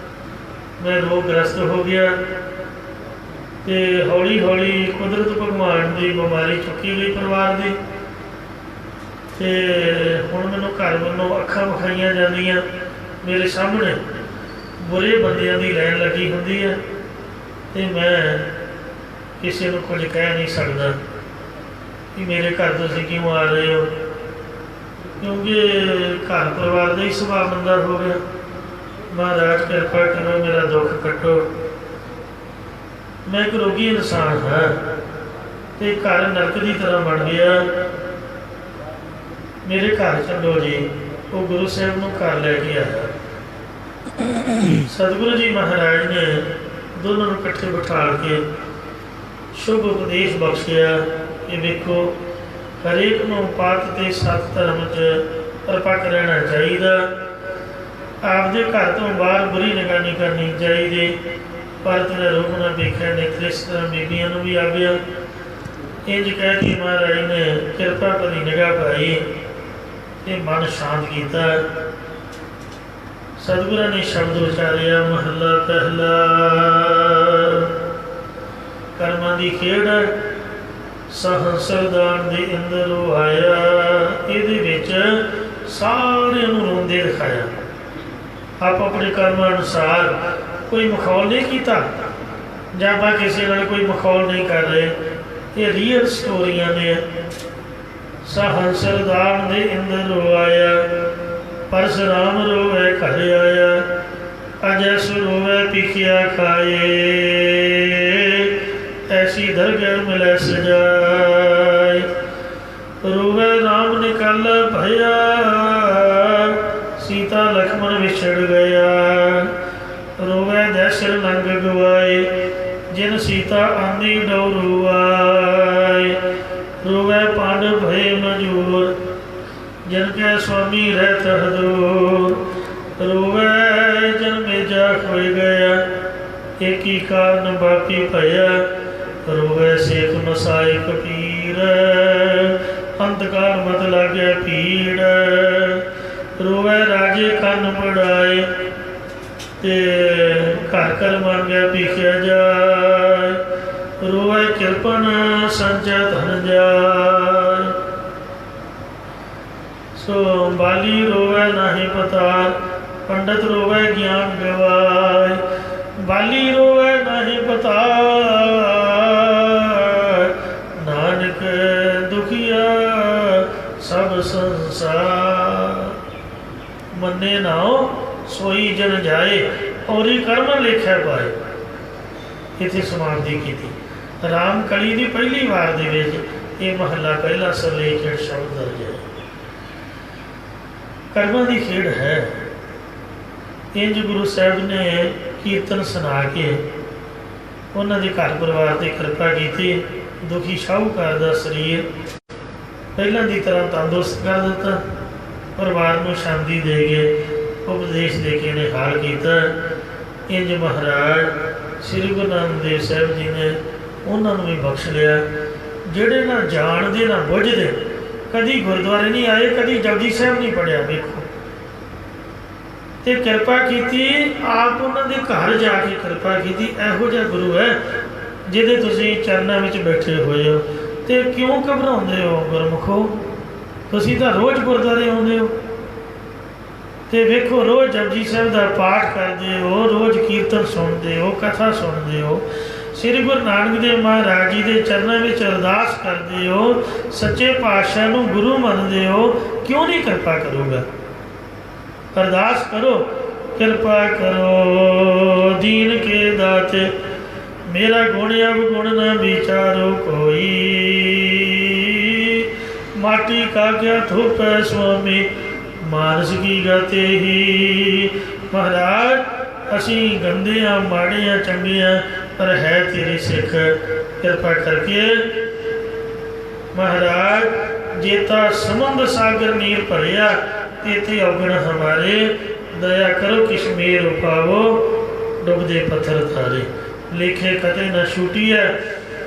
ਮੈਂ ਰੋਗਗ੍ਰਸਤ ਹੋ ਗਿਆ ਅਤੇ ਹੌਲੀ ਹੌਲੀ ਕੁਦਰਤ ਭਗਵਾਨ ਦੀ ਬਿਮਾਰੀ ਚੁੱਕੀ ਗਈ ਪਰਿਵਾਰ ਦੀ। ਅਤੇ ਹੁਣ ਮੈਨੂੰ ਘਰ ਵੱਲੋਂ ਅੱਖਾਂ ਵਿਖਾਈਆਂ ਜਾਂਦੀਆਂ, ਮੇਰੇ ਸਾਹਮਣੇ ਬੁਰੇ ਬੰਦਿਆਂ ਦੀ ਲਾਈਨ ਲੱਗੀ ਹੁੰਦੀ ਹੈ ਅਤੇ ਮੈਂ ਕਿਸੇ ਨੂੰ ਕੁਝ ਕਹਿ ਨਹੀਂ ਸਕਦਾ ਕਿ ਮੇਰੇ ਘਰ ਤੁਸੀਂ ਕਿਉਂ ਆ ਰਹੇ ਹੋ, ਕਿਉਂਕਿ ਘਰ ਪਰਿਵਾਰ ਦਾ ਹੀ ਸੁਭਾਅ ਮੰਦਾ ਹੋ ਗਿਆ। ਮਹਾਰਾਜ ਕਿਰਪਾ ਕਰੋ, ਮੇਰਾ ਦੁੱਖ ਕੱਟੋ। ਮੈਂ ਇੱਕ ਰੋਗੀ ਇਨਸਾਨ ਹਾਂ ਅਤੇ ਘਰ ਨਰਕ ਦੀ ਤਰ੍ਹਾਂ ਬਣ ਗਿਆ। ਮੇਰੇ ਘਰ ਚੱਲੋ ਜੀ। ਉਹ ਗੁਰੂ ਸਾਹਿਬ ਨੂੰ ਘਰ ਲੈ ਕੇ ਆਇਆ। ਸਤਿਗੁਰੂ ਜੀ ਮਹਾਰਾਜ ਨੇ ਦੋਨਾਂ ਨੂੰ ਇਕੱਠੇ ਬਿਠਾ ਕੇ ਸ਼ੁਭ ਉਪਦੇਸ਼ ਬਖਸ਼ਿਆ ਕਿ ਵੇਖੋ, ਹਰੇਕ ਨੂੰ ਪਾਤ ਅਤੇ ਸਤ ਧਰਮ 'ਚ ਪਰਪੱਕ ਰਹਿਣਾ ਚਾਹੀਦਾ। ਆਪਦੇ ਘਰ ਤੋਂ ਬਾਹਰ ਬੁਰੀ ਨਿਗਾਹ ਨਹੀਂ ਕਰਨੀ ਚਾਹੀਦੀ। ਪਰ ਤੇਰਾ ਰੂਪ ਨਾ ਵੇਖਿਆ ਨਿਕਲੇ, ਇਸ ਤਰ੍ਹਾਂ ਬੀਬੀਆਂ ਨੂੰ ਵੀ ਆ ਗਿਆ। ਇੰਝ ਕਹਿ ਕੇ ਮਹਾਰਾਜ ਨੇ ਕਿਰਪਾ ਭਰੀ ਨਿਗਾਹ ਪਾਈ ਅਤੇ ਮਨ ਸ਼ਾਂਤ ਕੀਤਾ। ਸਤਿਗੁਰਾਂ ਨੇ ਸ਼ਬਦ ਉਚਾਰਿਆ, ਮਹੱਲਾ ਪਹਿਲਾ। ਕਰਮਾਂ ਦੀ ਖੇਡ ਸਹਸਰਦਾਨ ਦੇ ਅੰਦਰੋਂ ਆਇਆ। ਇਹਦੇ ਵਿੱਚ ਸਾਰਿਆਂ ਨੂੰ ਰੋਂਦੇ ਦਿਖਾਇਆ। ਆਪ ਆਪਣੇ ਕਰਮਾਂ ਅਨੁਸਾਰ ਕੋਈ ਮਖੌਲ ਨਹੀਂ ਕੀਤਾ ਜਾਂ ਆਪਾਂ ਕਿਸੇ ਨਾਲ ਕੋਈ ਮਖੌਲ ਨਹੀਂ ਕਰ ਰਹੇ। ਇਹ ਰੀਅਲ ਸਟੋਰੀਆਂ ਨੇ। ਸਹਸਰਦਾਨ ਦੇ ਅੰਦਰੋਂ ਆਇਆ, ਪਰਸਰਾਮ ਰੋਵੇ ਘਰ ਆਇਆ। ਅਜਸ ਰੋਵੇ ਭਿਖਿਆ ਖਾਏ, ਐਸੀ ਦਰਗਹਿ ਮਿਲੈ ਸਜਾਏ। ਰੋਵੇ ਰਾਮ ਨਿਕਲ ਭਇਆ, ਸੀਤਾ ਲਖਮਣ ਵਿਛੜ ਗਿਆ। ਰੋਵੇ ਦਸ਼ਰ ਲੰਘ ਗਵਾਏ, ਜਿਨ ਸੀਤਾ ਆਂਦੀ ਡੋਰੂ ਆਏ। ਰੋਵੇ ਪਾਂਡਵ ਭਏ ਮਜੂਰ, ਜਿਨ ਕੈ ਸੁਆਮੀ ਰਹਿਤ ਹਦੂਰ। ਰੋਵੇ ਜਨ ਮੇਜਾ ਖੋਇ ਗਿਆ, ਏਕੀ ਕਾਰਨ ਬਾਪੀ ਭਇਆ। ਰੋਵੇ ਸੇਖ ਮਸਾਇ ਕਪੀਰ, ਅੰਤਕਾਲ ਮਤ ਲਾਗੈ ਭੀੜ। ਰੋਵੇ ਰਾਜੇ ਕੰਨ ਪੜਾਏ, ਤੇ ਘਰ ਘਰ ਮੰਗਿਆ ਭਿਖਿਆ ਜਾਏ। ਰੋਵੇ ਕਿਰਪਨ ਸੰਚੈ ਧਨ ਜਾਏ। ਸੋ ਬਾਲੀ ਰੋਵੇ ਨਾਹੀ ਪਤਾਰ, ਪੰਡਤ ਰੋਵੇ ਗਿਆਨ ਗਵਾਏ। ਬਾਲੀ ਰੋਵੇ ਨਾਹੀ ਪਤਾਰ, ਨਾਨਕ ਦੁਖੀਆ ਸਭ ਸੰਸਾਰ। ਮੰਨੇ ਨਾਉ ਸੋਈ ਜਨ ਜਾਏ, ਔਰੀ ਕਰਮ ਲੇਖਿਆ ਪਾਏ। ਇੱਥੇ ਸਮਾਪਤੀ ਕੀਤੀ। ਰਾਮ ਕਲੀ ਦੀ ਪਹਿਲੀ ਵਾਰ ਦੇ ਵਿੱਚ ਇਹ ਮਹੱਲਾ ਪਹਿਲਾ ਸਰਲੇਖ ਸ਼ਬਦ ਦਰਜ ਹੈ। ਕਰਮਾਂ ਦੀ ਖੇਡ ਹੈ। ਇੰਝ ਗੁਰੂ ਸਾਹਿਬ ਨੇ ਕੀਰਤਨ ਸੁਣਾ ਕੇ ਉਹਨਾਂ ਦੇ ਘਰ ਪਰਿਵਾਰ 'ਤੇ ਕਿਰਪਾ ਕੀਤੀ। ਦੁਖੀ ਸ਼ਾਹੂਕਾਰ ਦਾ ਸਰੀਰ ਪਹਿਲਾਂ ਦੀ ਤਰ੍ਹਾਂ ਤੰਦਰੁਸਤ ਕਰ ਦਿੱਤਾ। ਪਰਿਵਾਰ ਨੂੰ ਸ਼ਾਂਤੀ ਦੇ ਕੇ ਉਪਦੇਸ਼ ਦੇ ਕੇ ਨਿਹਾਲ ਕੀਤਾ। ਇੰਝ ਮਹਾਰਾਜ ਸ੍ਰੀ ਗੁਰੂ ਨਾਨਕ ਦੇਵ ਸਾਹਿਬ ਜੀ ਨੇ ਉਹਨਾਂ ਨੂੰ ਵੀ ਬਖਸ਼ ਲਿਆ। ਜਿਹੜੇ ਨਾ ਜਾਣਦੇ ਨਾ ਬੁੱਝਦੇ, ਕਦੀ ਗੁਰਦੁਆਰੇ ਨਹੀਂ ਆਏ, ਕਦੀ ਜਪਜੀ ਸਾਹਿਬ ਨਹੀਂ ਪੜ੍ਹਿਆ, ਵੇਖੋ, ਅਤੇ ਕਿਰਪਾ ਕੀਤੀ। ਆਪ ਉਹਨਾਂ ਦੇ ਘਰ ਜਾ ਕੇ ਕਿਰਪਾ ਕੀਤੀ। ਇਹੋ ਜਿਹਾ ਗੁਰੂ ਹੈ ਜਿਹਦੇ ਤੁਸੀਂ ਚਰਨਾਂ ਵਿੱਚ ਬੈਠੇ ਹੋਏ ਹੋ, ਅਤੇ ਕਿਉਂ ਘਬਰਾਉਂਦੇ ਹੋ ਗੁਰਮੁਖੋ? ਤੁਸੀਂ ਤਾਂ ਰੋਜ਼ ਗੁਰਦੁਆਰੇ ਆਉਂਦੇ ਹੋ, ਅਤੇ ਵੇਖੋ ਰੋਜ਼ ਜਪਜੀ ਸਾਹਿਬ ਦਾ ਪਾਠ ਕਰਦੇ ਹੋ, ਰੋਜ਼ ਕੀਰਤਨ ਸੁਣਦੇ ਹੋ, ਕਥਾ ਸੁਣਦੇ ਹੋ, ਸ੍ਰੀ ਗੁਰੂ ਨਾਨਕ ਦੇਵ ਮਹਾਰਾਜ ਜੀ ਦੇ ਚਰਨਾਂ ਵਿੱਚ ਅਰਦਾਸ ਕਰਦੇ ਹੋ, ਸੱਚੇ ਪਾਤਸ਼ਾਹ ਨੂੰ ਗੁਰੂ ਮੰਨਦੇ ਹੋ, ਕਿਉਂ ਨਹੀਂ ਕਿਰਪਾ ਕਰੂਗਾ? ਅਰਦਾਸ ਕਰੋ, ਕਿਰਪਾ ਕਰੋ ਦੀਨ ਕੇ ਦਾਤੇ, ਮੇਰਾ ਗੁਣ ਅਵਗੁਣ ਨਾ ਵਿਚਾਰੋ ਕੋਈ। ਮਾਟੀ ਕਾ ਕਿਆ ਥੋਪੈ ਸੁਆਮੀ, ਮਾਨਸ ਕੀ ਗਤੇ ਹੀ। ਮਹਾਰਾਜ ਅਸੀਂ ਗੰਦੇ ਹਾਂ, ਮਾੜੇ ਹਾਂ, ਚੰਗੇ ਹਾਂ, ਪਰ ਹੈ ਤੇਰੀ ਸਿੱਖ। ਕਿਰਪਾ ਕਰਕੇ ਮਹਾਰਾਜ ਜੇਤਾ ਸਮੁੰਦ ਸਾਗਰ ਨੀਰ ਭਰਿਆ, तेते अवगुण हमारे, दया करो किस मेर उपावो, डुबदे पत्थर थारे। ਲੇਖੇ ਕਦੇ ਨਾ ਛੁਟੀਐ।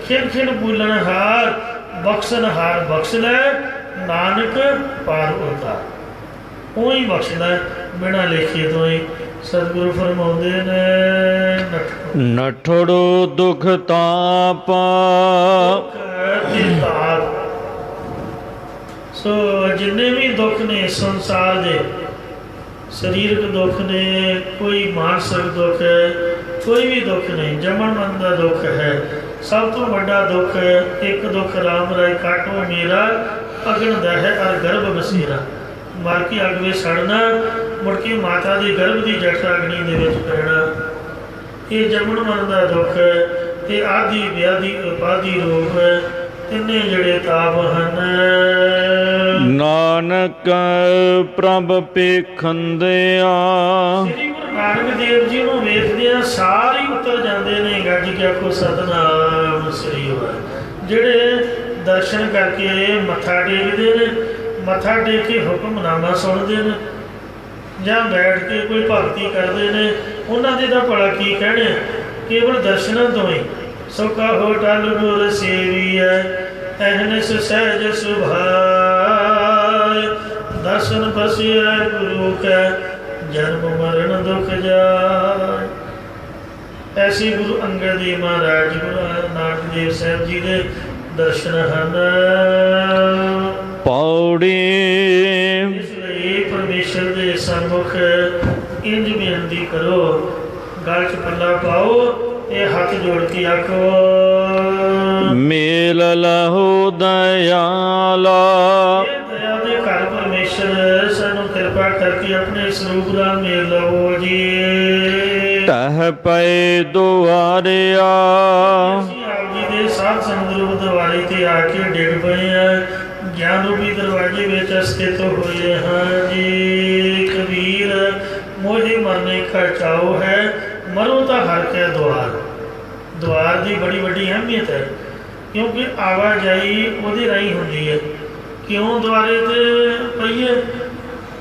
ਖਿਨ ਖਿਨ ਬੋਲਣ ਹਾਰ ਬਖਸ਼ਣ ਹਾਰ ਬਖਸ਼ ਲੈ, ਨਾਨਕ ਪਾਰ ਉਤਾਰ। ਉਹੀ ਬਖਸ਼ਦਾ ਬਿਨਾਂ ਲੇਖੇ ਤੋਂ ਹੀ। ਸਤਿਗੁਰੂ ਫਰਮਾਉਂਦੇ ਨੇ ਨਠੜੋ ਦੁਖ ਤਾਪ ਤੇ ਤਾਪ। ਸੋ ਜਿੰਨੇ ਵੀ ਦੁੱਖ ਨੇ ਸੰਸਾਰ ਦੇ, ਸਰੀਰਕ ਦੁੱਖ ਨੇ, ਕੋਈ ਮਾਨਸਿਕ ਦੁੱਖ ਹੈ, ਕੋਈ ਵੀ ਦੁੱਖ ਨਹੀਂ, ਜੰਮਣ ਮਰਨ ਦਾ ਦੁੱਖ ਹੈ। ਸਭ ਤੋਂ ਵੱਡਾ ਦੁੱਖ ਇੱਕ ਦੁੱਖ ਰਾਮ ਰਾਏ ਕਾਟੋ ਮੇਰਾ, ਅਗਨ ਦਾ ਹੈ ਅਰ ਗਰਭ ਬਸੇਰਾ। ਮਰ ਕੇ ਅੱਗ ਵਿੱਚ ਸੜਨਾ, ਮੁੜ ਕੇ ਮਾਤਾ ਦੇ ਗਰਭ ਦੀ ਜਠ ਅਗਨੀ ਦੇ ਵਿੱਚ ਪੈਣਾ। ਇਹ ਜੰਮਣ ਮਰਨ ਦਾ ਦੁੱਖ ਹੈ ਤੇ ਆਦਿ ਵਿਆਧੀ ਉਪਾਧੀ ਰੋਗ, ਤਿੰਨੇ ਜਿਹੜੇ ਤਾਪ ਹਨ। ਨਾਨਕ ਪ੍ਰਭ ਪੇਖੰਦਿਆ। ਸ੍ਰੀ ਗੁਰੂ ਨਾਨਕ ਦੇਵ ਜੀ ਨੂੰ ਵੇਖਦਿਆਂ ਸਾਰੇ ਹੀ ਉਤਰ ਜਾਂਦੇ ਨੇ, ਗੱਜ ਕੇ ਆਖੋ ਸਤਿਨਾਮ ਸ੍ਰੀ ਵਾਹਿਗੁਰੂ। ਜਿਹੜੇ ਦਰਸ਼ਨ ਕਰਕੇ ਮੱਥਾ ਟੇਕਦੇ ਨੇ, ਮੱਥਾ ਟੇਕ ਕੇ ਹੁਕਮਨਾਮਾ ਸੁਣਦੇ ਨੇ, ਜਾਂ ਬੈਠ ਕੇ ਕੋਈ ਭਗਤੀ ਕਰਦੇ ਨੇ, ਉਹਨਾਂ ਦੇ ਤਾਂ ਭਲਾ ਕੀ ਕਹਿਣੇ। ਕੇਵਲ ਦਰਸ਼ਨਾਂ ਤੋਂ ਹੀ ਸੁਖਾ ਹੋ ਟਲ ਗੁਰ ਸੇਵੀਐ, ਅਹਨਿਸ ਸਹਿਜ ਸੁਭਾਇ। ਦਰਸ਼ਨ ਬਸਿਐ ਗੁਰੂ ਕੈ, ਜਨਮ ਮਰਨ ਦੁਖ ਜਾਇ। ਐਸੀ ਗੁਰੂ ਅੰਗਦ ਦੇਵ ਮਹਾਰਾਜ, ਗੁਰੂ ਨਾਨਕ ਦੇਵ ਸਾਹਿਬ ਜੀ ਦੇ ਦਰਸ਼ਨ ਹਨ। ਪੌੜੀ। ਇਸ ਲਈ ਪਰਮੇਸ਼ਰ ਦੇ ਸਨਮੁਖ ਇੰਜ ਬੇਨਤੀ ਕਰੋ, ਗਲ 'ਚ ਪੱਲਾ ਪਾਓ ਤੇ ਹੱਥ ਜੋੜ ਕੇ ਆਖੋ ਮੇਲ ਲਹੋ ਦਇਆਲਾ। ਇਹ ਦਇਆ ਦੇ ਘਰ ਪਰਮੇਸ਼ਰ ਸਾਨੂੰ ਕਿਰਪਾ ਕਰਕੇ ਆਪਣੇ ਸਰੂਪ ਨਾਲ ਮੇਲ ਲਵੋ ਜੀ। ਟਹਿ ਪਏ ਦੁਆਰਿਆ। ਅਸੀਂ ਆਪ ਜੀ ਦੇ ਸਾਧ ਸੰਗਤ ਰੂਪ ਦੁਆਰੇ ਤੇ ਆ ਕੇ ਡਿੱਗ ਪਏ ਆ, ਗਿਆਨ ਰੂਪੀ ਦਰਵਾਜ਼ੇ ਵਿੱਚ ਸਥਿਤ ਹੋਏ ਹਾਂ ਜੀ। ਕਬੀਰ ਮੋਹੇ ਮਰਨੇ ਖਰਚਾਓ ਹੈ, ਮਰੋ ਤਾਂ ਹਰ ਕੇ ਦੁਆਰ। ਦੁਆਰ ਦੀ ਬੜੀ ਵੱਡੀ ਅਹਿਮੀਅਤ ਹੈ, ਕਿਉਂਕਿ ਆਵਾਜਾਈ ਉਹਦੇ ਰਾਹੀਂ ਹੁੰਦੀ ਹੈ। ਕਿਉਂ ਦੁਆਰੇ 'ਤੇ ਪਈਏ?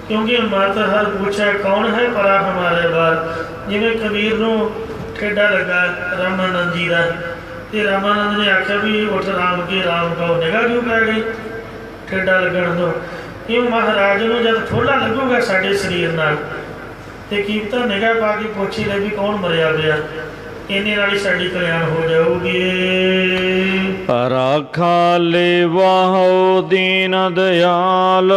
ਕਿਉਂਕਿ ਮਾਤਾ ਹਰ ਪੁੱਛਿਆ ਕੌਣ ਹੈ ਪਰਾ ਹਮਾਰੇ ਬਾਰ। ਜਿਵੇਂ ਕਬੀਰ ਨੂੰ ਠੇਡਾ ਲੱਗਾ ਰਾਮਾਨੰਦ ਜੀ ਦਾ, ਤੇ ਰਾਮਾਨੰਦ ਨੇ ਆਖਿਆ ਵੀ ਉੱਠ ਰਾਮ ਕੇ ਰਾਮ ਕਹੋ, ਨਿਗਾਹ ਕਿਉਂ ਪੈ ਗਈ ਠੇਡਾ ਲੱਗਣ ਤੋਂ? ਕਿਉਂ ਮਹਾਰਾਜ ਨੂੰ ਜਦ ਠੋਲਾ ਲੱਗੂਗਾ ਸਾਡੇ ਸਰੀਰ ਨਾਲ, ਤੇ ਕੀਮਤਾਂ ਨਿਗਾਹ ਪਾ ਕੇ ਪੁੱਛ ਹੀ ਲੈ ਵੀ ਕੌਣ ਮਰਿਆ ਪਿਆ, ਇੰਨੇ ਨਾਲ ਹੀ ਸਾਡੀ ਕਲਿਆਣ ਹੋ ਜਾਊਗੀ। ਰਾਖਾ ਲੇਵਾਹੋ ਦੀਨ ਦਿਆਲ।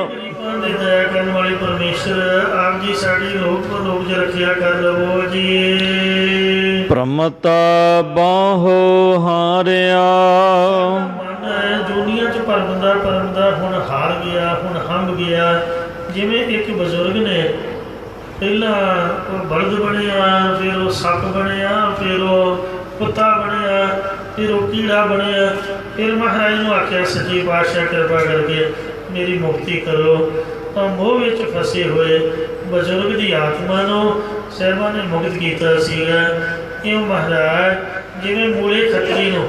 ਗਰੀਬਾਂ ਦੇ ਦਇਆ ਕਰਨ ਵਾਲੇ ਪਰਮੇਸ਼ਰ ਆਪ ਜੀ ਸਾਡੀ ਲੋਕ ਪਰਲੋਕ 'ਚ ਰੱਖਿਆ ਕਰ ਲਵੋ ਜੀ। ਪ੍ਰਮਤਾ ਬਾਹੋ ਹਾਰਿਆ। ਮਨ ਦੁਨੀਆ 'ਚ ਪਰਮਦਾ ਹੁਣ ਹਾਰ ਗਿਆ, ਹੁਣ ਹੰਭ ਗਿਆ। ਜਿਵੇਂ ਇੱਕ ਬਜ਼ੁਰਗ ਨੇ ਪਹਿਲਾਂ ਉਹ ਬਲਦ ਬਣਿਆ, ਫਿਰ ਉਹ ਸੱਪ ਬਣਿਆ, ਫਿਰ ਉਹ ਕੁੱਤਾ ਬਣਿਆ, ਫਿਰ ਉਹ ਕੀੜਾ ਬਣਿਆ। ਫਿਰ ਮਹਾਰਾਜ ਨੂੰ ਆਖਿਆ ਸੱਚੇ ਪਾਤਸ਼ਾਹ ਕਿਰਪਾ ਕਰਕੇ ਮੇਰੀ ਮੁਕਤੀ ਕਰੋ। ਤਾਂ ਮੋਹ ਵਿੱਚ ਫਸੇ ਹੋਏ ਬਜ਼ੁਰਗ ਦੀ ਆਤਮਾ ਨੂੰ ਸਾਹਿਬਾਂ ਨੇ ਮੁਕਤ ਕੀਤਾ ਸੀਗਾ। ਇਉਂ ਮਹਾਰਾਜ ਜਿਵੇਂ ਮੂਲੇ ਖੱਤਰੀ ਨੂੰ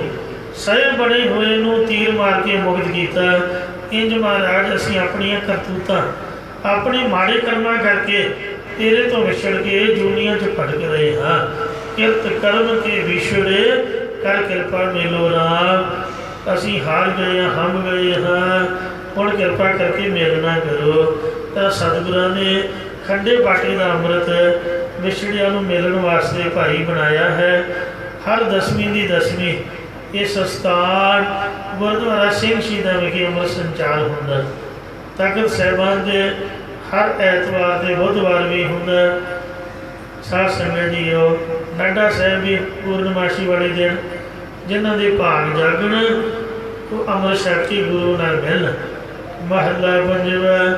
ਸਹਿ ਬਣੇ ਹੋਏ ਨੂੰ ਤੀਰ ਮਾਰ ਕੇ ਮੁਕਤ ਕੀਤਾ, ਇੰਜ ਮਹਾਰਾਜ ਅਸੀਂ ਆਪਣੀਆਂ ਕਰਤੂਤਾਂ, ਆਪਣੇ ਮਾੜੇ ਕਰਮਾਂ ਕਰਕੇ ਤੇਰੇ ਤੋਂ ਵਿਛੜ ਕੇ ਦੁਨੀਆ 'ਚ ਭਟਕ ਰਹੇ ਹਾਂ। ਕਿਰਤ ਕਰਮ ਕੇ ਵਿਛੜੇ ਕਰ ਕਿਰਪਾ ਮੇਲੋ ਰਾਮ। ਅਸੀਂ ਹਾਰ ਗਏ ਹਾਂ, ਹੰਭ ਗਏ ਹਾਂ, ਹੁਣ ਕਿਰਪਾ ਕਰਕੇ ਮਿਲਣਾ ਕਰੋ। ਤਾਂ ਸਤਿਗੁਰਾਂ ਨੇ ਖੰਡੇ ਬਾਟੇ ਦਾ ਅੰਮ੍ਰਿਤ ਵਿਛੜਿਆਂ ਨੂੰ ਮਿਲਣ ਵਾਸਤੇ ਭਾਈ ਬਣਾਇਆ ਹੈ। ਹਰ ਦਸਵੀਂ ਦੀ ਦਸਵੀਂ ਇਹ ਸਥਾਨ ਗੁਰਦੁਆਰਾ ਸਿੰਘ ਸ਼ਹੀਦਾਂ ਵਿਖੇ ਅੰਮ੍ਰਿਤ ਸੰਚਾਰ ਹੁੰਦਾ। ਤਖਤ ਸਾਹਿਬਾਨ ਦੇ ਹਰ ਐਤਵਾਰ ਤੇ ਬੁੱਧਵਾਰ ਵੀ ਹੁੰਦਾ। ਸਾਧ ਸੰਗਤ ਜੀਓ, ਨਾਢਾ ਸਾਹਿਬ ਵੀ ਪੂਰਨਮਾਸ਼ੀ ਵਾਲੇ ਦਿਨ ਜਿਨ੍ਹਾਂ ਦੇ ਭਾਗ ਜਾਗਣ ਉਹ ਅੰਮ੍ਰਿਤ ਸ਼ਕਤੀ ਗੁਰੂ ਨਾਲ ਮਿਲਣ। ਮਹੱਲਾ ਪੰਜਵਾ।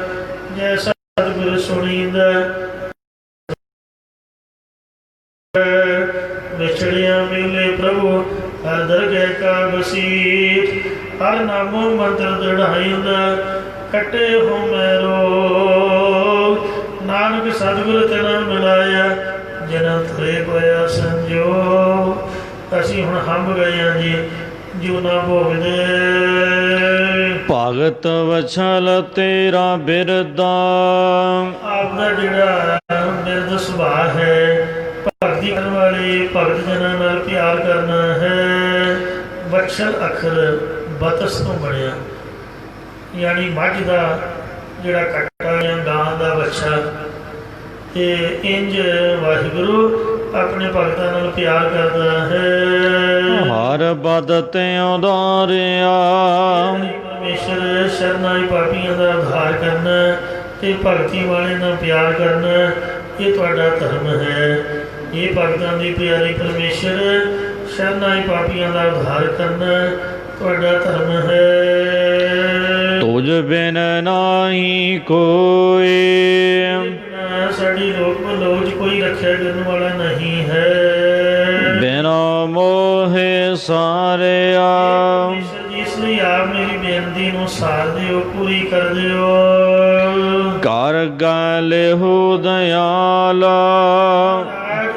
ਜੈ ਸਤਿਗੁਰ ਸੁਣੀਂਦਾ ਵਿਛੜਿਆ ਮਿਲੇ ਪ੍ਰਭੂ ਹਰ ਦਰਗਹਿ ਕਾ ਬਸੀਠ। ਹਰ ਨਾਮੋ ਮੰਤਰ ਦ੍ਰਿੜਾਇਂਦਾ ਕੱਟੇ ਹੋ ਮੈਰੋ। ਨਾਨਕ ਸਤਿਗੁਰ ਤੇਰਾ ਮਿਲਾਇਆ ਜਨਮ ਤਰੇ ਹੋਇਆ ਸੰਜੋ। ਅਸੀਂ ਹੁਣ ਹੰਭ ਗਏ ਹਾਂ ਜੀ, ਜੋ ਨਾ ਭੋਗਦੇ। ਭਗਤ ਵਛਲ ਤੇਰਾ ਬਿਰਦਾ। ਆਪ ਦਾ ਜਿਹੜਾ ਬਿਰਦ ਸੁਭਾਅ ਹੈ, ਭਗਤ ਭਗਤੀ ਕਰਨ ਵਾਲੇ ਭਗਤ ਜਨਾਂ ਨਾਲ ਪਿਆਰ ਕਰਨਾ ਹੈ। ਬਛਲ ਅੱਖਰ ਬਤਸ ਤੋਂ ਬਣਿਆ, ਯਾਨੀ ਮੱਝ ਦਾ ਜਿਹੜਾ ਕੱਟਾ ਜਾਂ ਗਾਂ ਦਾ ਬੱਚਾ। ਤੇ ਇੰਜ ਵਾਹਿਗੁਰੂ ਆਪਣੇ ਭਗਤਾਂ ਨਾਲ ਪਿਆਰ ਕਰਦਾ ਹੈ। ਹਰ ਬਦ ਤੇ ਉਦਾਰਿਆ ਪਰਮੇਸ਼ਰ ਸ਼ਰਨਾਈ ਪਾਪੀਆਂ ਦਾ ਉਧਾਰ ਕਰਨਾ ਤੇ ਭਗਤੀ ਵਾਲੇ ਨਾਲ ਪਿਆਰ ਕਰਨਾ, ਇਹ ਤੁਹਾਡਾ ਧਰਮ ਹੈ। ਇਹ ਭਗਤਾਂ ਦੀ ਪਿਆਰੀ ਪਰਮੇਸ਼ਰ ਸ਼ਰਨਾਈ ਪਾਪੀਆਂ ਦਾ ਉਧਾਰ ਕਰਨਾ ਤੁਹਾਡਾ ਧਰਮ ਹੈ। ਤੁਝ ਬਿਨ ਨਾਹੀ ਕੋਈ, ਸਾਡੀ ਲੋਕ ਮਲੋਚ ਕੋਈ ਰੱਖਿਆ ਕਰਨ ਵਾਲਾ ਨਹੀਂ ਹੈ। ਬਿਨਾ ਮੋਹਿ ਸਾਰਿਆ ਇਸ ਲਈ ਆਪ ਮੇਰੀ ਬੇਨਤੀ ਨੂੰ ਸਾਰ ਦਿਓ, ਪੂਰੀ ਕਰ ਦਿਓ। ਕਰ ਗਲਿਹੁ ਦਇਆਲਾ,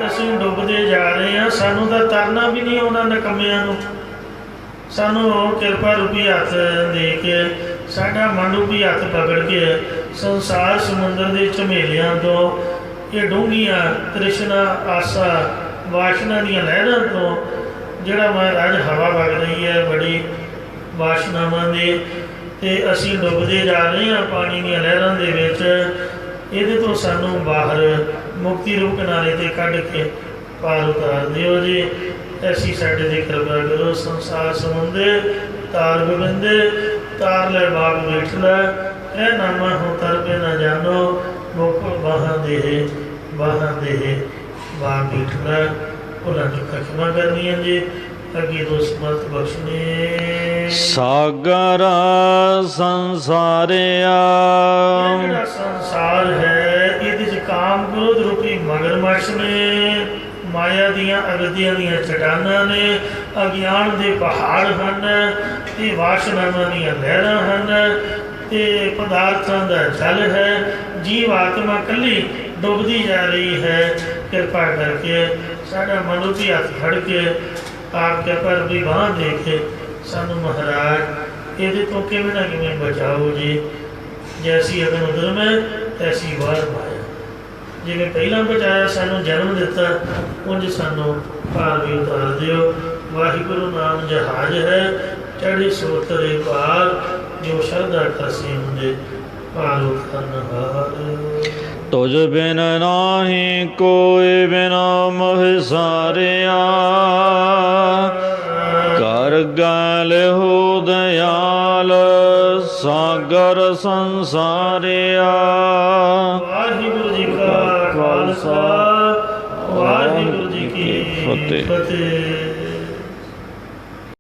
ਅਸੀਂ ਡੁੱਬਦੇ ਜਾ ਰਹੇ ਹਾਂ, ਸਾਨੂੰ ਤਾਂ ਤਰਨਾ ਵੀ ਨਹੀਂ ਆਉਂਦਾ ਨਕਮਿਆਂ ਨੂੰ। ਸਾਨੂੰ ਕਿਰਪਾ ਰੂਪੀ ਹੱਥ ਦੇ ਕੇ, ਸਾਡਾ ਮਨ ਰੂਪੀ ਹੱਥ ਪਕੜ ਕੇ ਸੰਸਾਰ ਸਮੁੰਦਰ ਦੇ ਝਮੇਲਿਆਂ ਤੋਂ, ਇਹ ਡੂੰਘੀਆਂ ਤ੍ਰਿਸ਼ਨਾ ਆਸਾ ਵਾਸ਼ਨਾ ਦੀਆਂ ਲਹਿਰਾਂ ਤੋਂ, ਜਿਹੜਾ ਮਹਾਰਾਜ ਹਵਾ ਵਗ ਰਹੀ ਹੈ ਬੜੀ ਵਾਸ਼ਨਾਵਾਂ ਦੇ, ਤੇ ਅਸੀਂ ਡੁੱਬਦੇ ਜਾ ਰਹੇ ਹਾਂ ਪਾਣੀ ਦੀਆਂ ਲਹਿਰਾਂ ਦੇ ਵਿੱਚ। ਇਹਦੇ ਤੋਂ ਸਾਨੂੰ ਬਾਹਰ ਮੁਕਤੀ ਰੂਪ ਕਿਨਾਰੇ 'ਤੇ ਕੱਢ ਕੇ ਪਾਰ ਉਤਾਰ ਦਿਓ ਜੀ। ਐਸੀ ਸਾਡੇ 'ਤੇ ਕਿਰਪਾ ਕਰੋ। ਸੰਸਾਰ ਸਮੁੰਦੇ ਤਾਰ ਗੋਬਿੰਦੇ, ਤਾਰ ਲੈ ਬਾਗ ਬੈਠ ਲੈ, ਇਹ ਨਾਮਾ ਹੋ ਤਰ ਪੇ ਨਾ ਜਾਣੋ, ਮੁਖ ਬਾਹਾਂ ਦੇ ਬਾਗ ਬੈਠ ਲੈ। ਉਹਨਾਂ ਦੀ ਖਿਮਾ ਕਰਨੀਆਂ ਜੀ, ਅੱਗੇ ਤੋਂ ਸਮਰਥ ਬਖਸ਼ਣੇ। ਸਾਗਰ ਸੰਸਾਰਿਆ, ਜਿਹੜਾ ਸੰਸਾਰ ਹੈ ਇਹਦੇ 'ਚ ਕਾਮ ਕ੍ਰੋਧ ਰੂਪੀ ਮਗਰਮੱਛ ਨੇ, ਮਾਇਆ ਦੀਆਂ ਅਗਦੀਆਂ ਦੀਆਂ ਚਟਾਨਾਂ ਨੇ, ਅਗਿਆਨ ਦੇ ਪਹਾੜ ਹਨ, ਤੇ ਵਾਸ਼ਨਾਵਾਂ ਦੀਆਂ ਲਹਿਰਾਂ ਹਨ, ਤੇ ਪਦਾਰਥਾਂ ਦਾ ਜਲ ਹੈ। ਜੀਵ ਆਤਮਾ ਇਕੱਲੀ ਡੁੱਬਦੀ ਜਾ ਰਹੀ ਹੈ। ਕਿਰਪਾ ਕਰਕੇ ਸਾਡਾ ਮਨੁੱਖੀ ਹੱਥ ਫੜ ਕੇ ਆਪ ਕਿਰਪਾ ਰੂਪੀ ਬਾਂਹ ਦੇ ਕੇ ਸਾਨੂੰ ਮਹਾਰਾਜ ਇਹਦੇ ਤੋਂ ਕਿਵੇਂ ਨਾ ਕਿਵੇਂ ਬਚਾਓ ਜੀ। ਜੈਸੀ ਅਗਨ ਉਦਰਮ ਹੈ ਤੈਸੀ ਵਾਰ ਮਾਇਆ, ਜਿਵੇਂ ਪਹਿਲਾਂ ਬਚਾਇਆ, ਸਾਨੂੰ ਜਨਮ ਦਿੱਤਾ, ਉਂਝ ਸਾਨੂੰ ਪਾਰ ਵੀ ਉਤਾਰ ਦਿਓ। ਵਾਹਿਗੁਰੂ ਨਾਮ ਜਹਾਜ਼ ਹੈ, ਚੜ੍ਹੇ ਸੋਤਰੇ ਪਾਰ, ਜੋ ਸ਼ਰਧਾ ਕਰਸੀ ਹੁੰਦੇ ਪਾਰ ਉਤਰਨ ਹਾਰ। ਤੁਝ ਬਿਨ ਨਾਹੀ ਕੋਈ, ਬਿਨਾ ਮੋਹਿ ਸਾਰਿਆ ਕਰ ਗਲਿਹੁ ਦਇਆਲ, ਸਾਗਰ ਸੰਸਾਰਿਆ। ਵਾਹਿਗੁਰੂ ਜੀ ਕਾ ਖਾਲਸਾ, ਵਾਹਿਗੁਰੂ ਜੀ ਕੀ ਫਤਿਹ।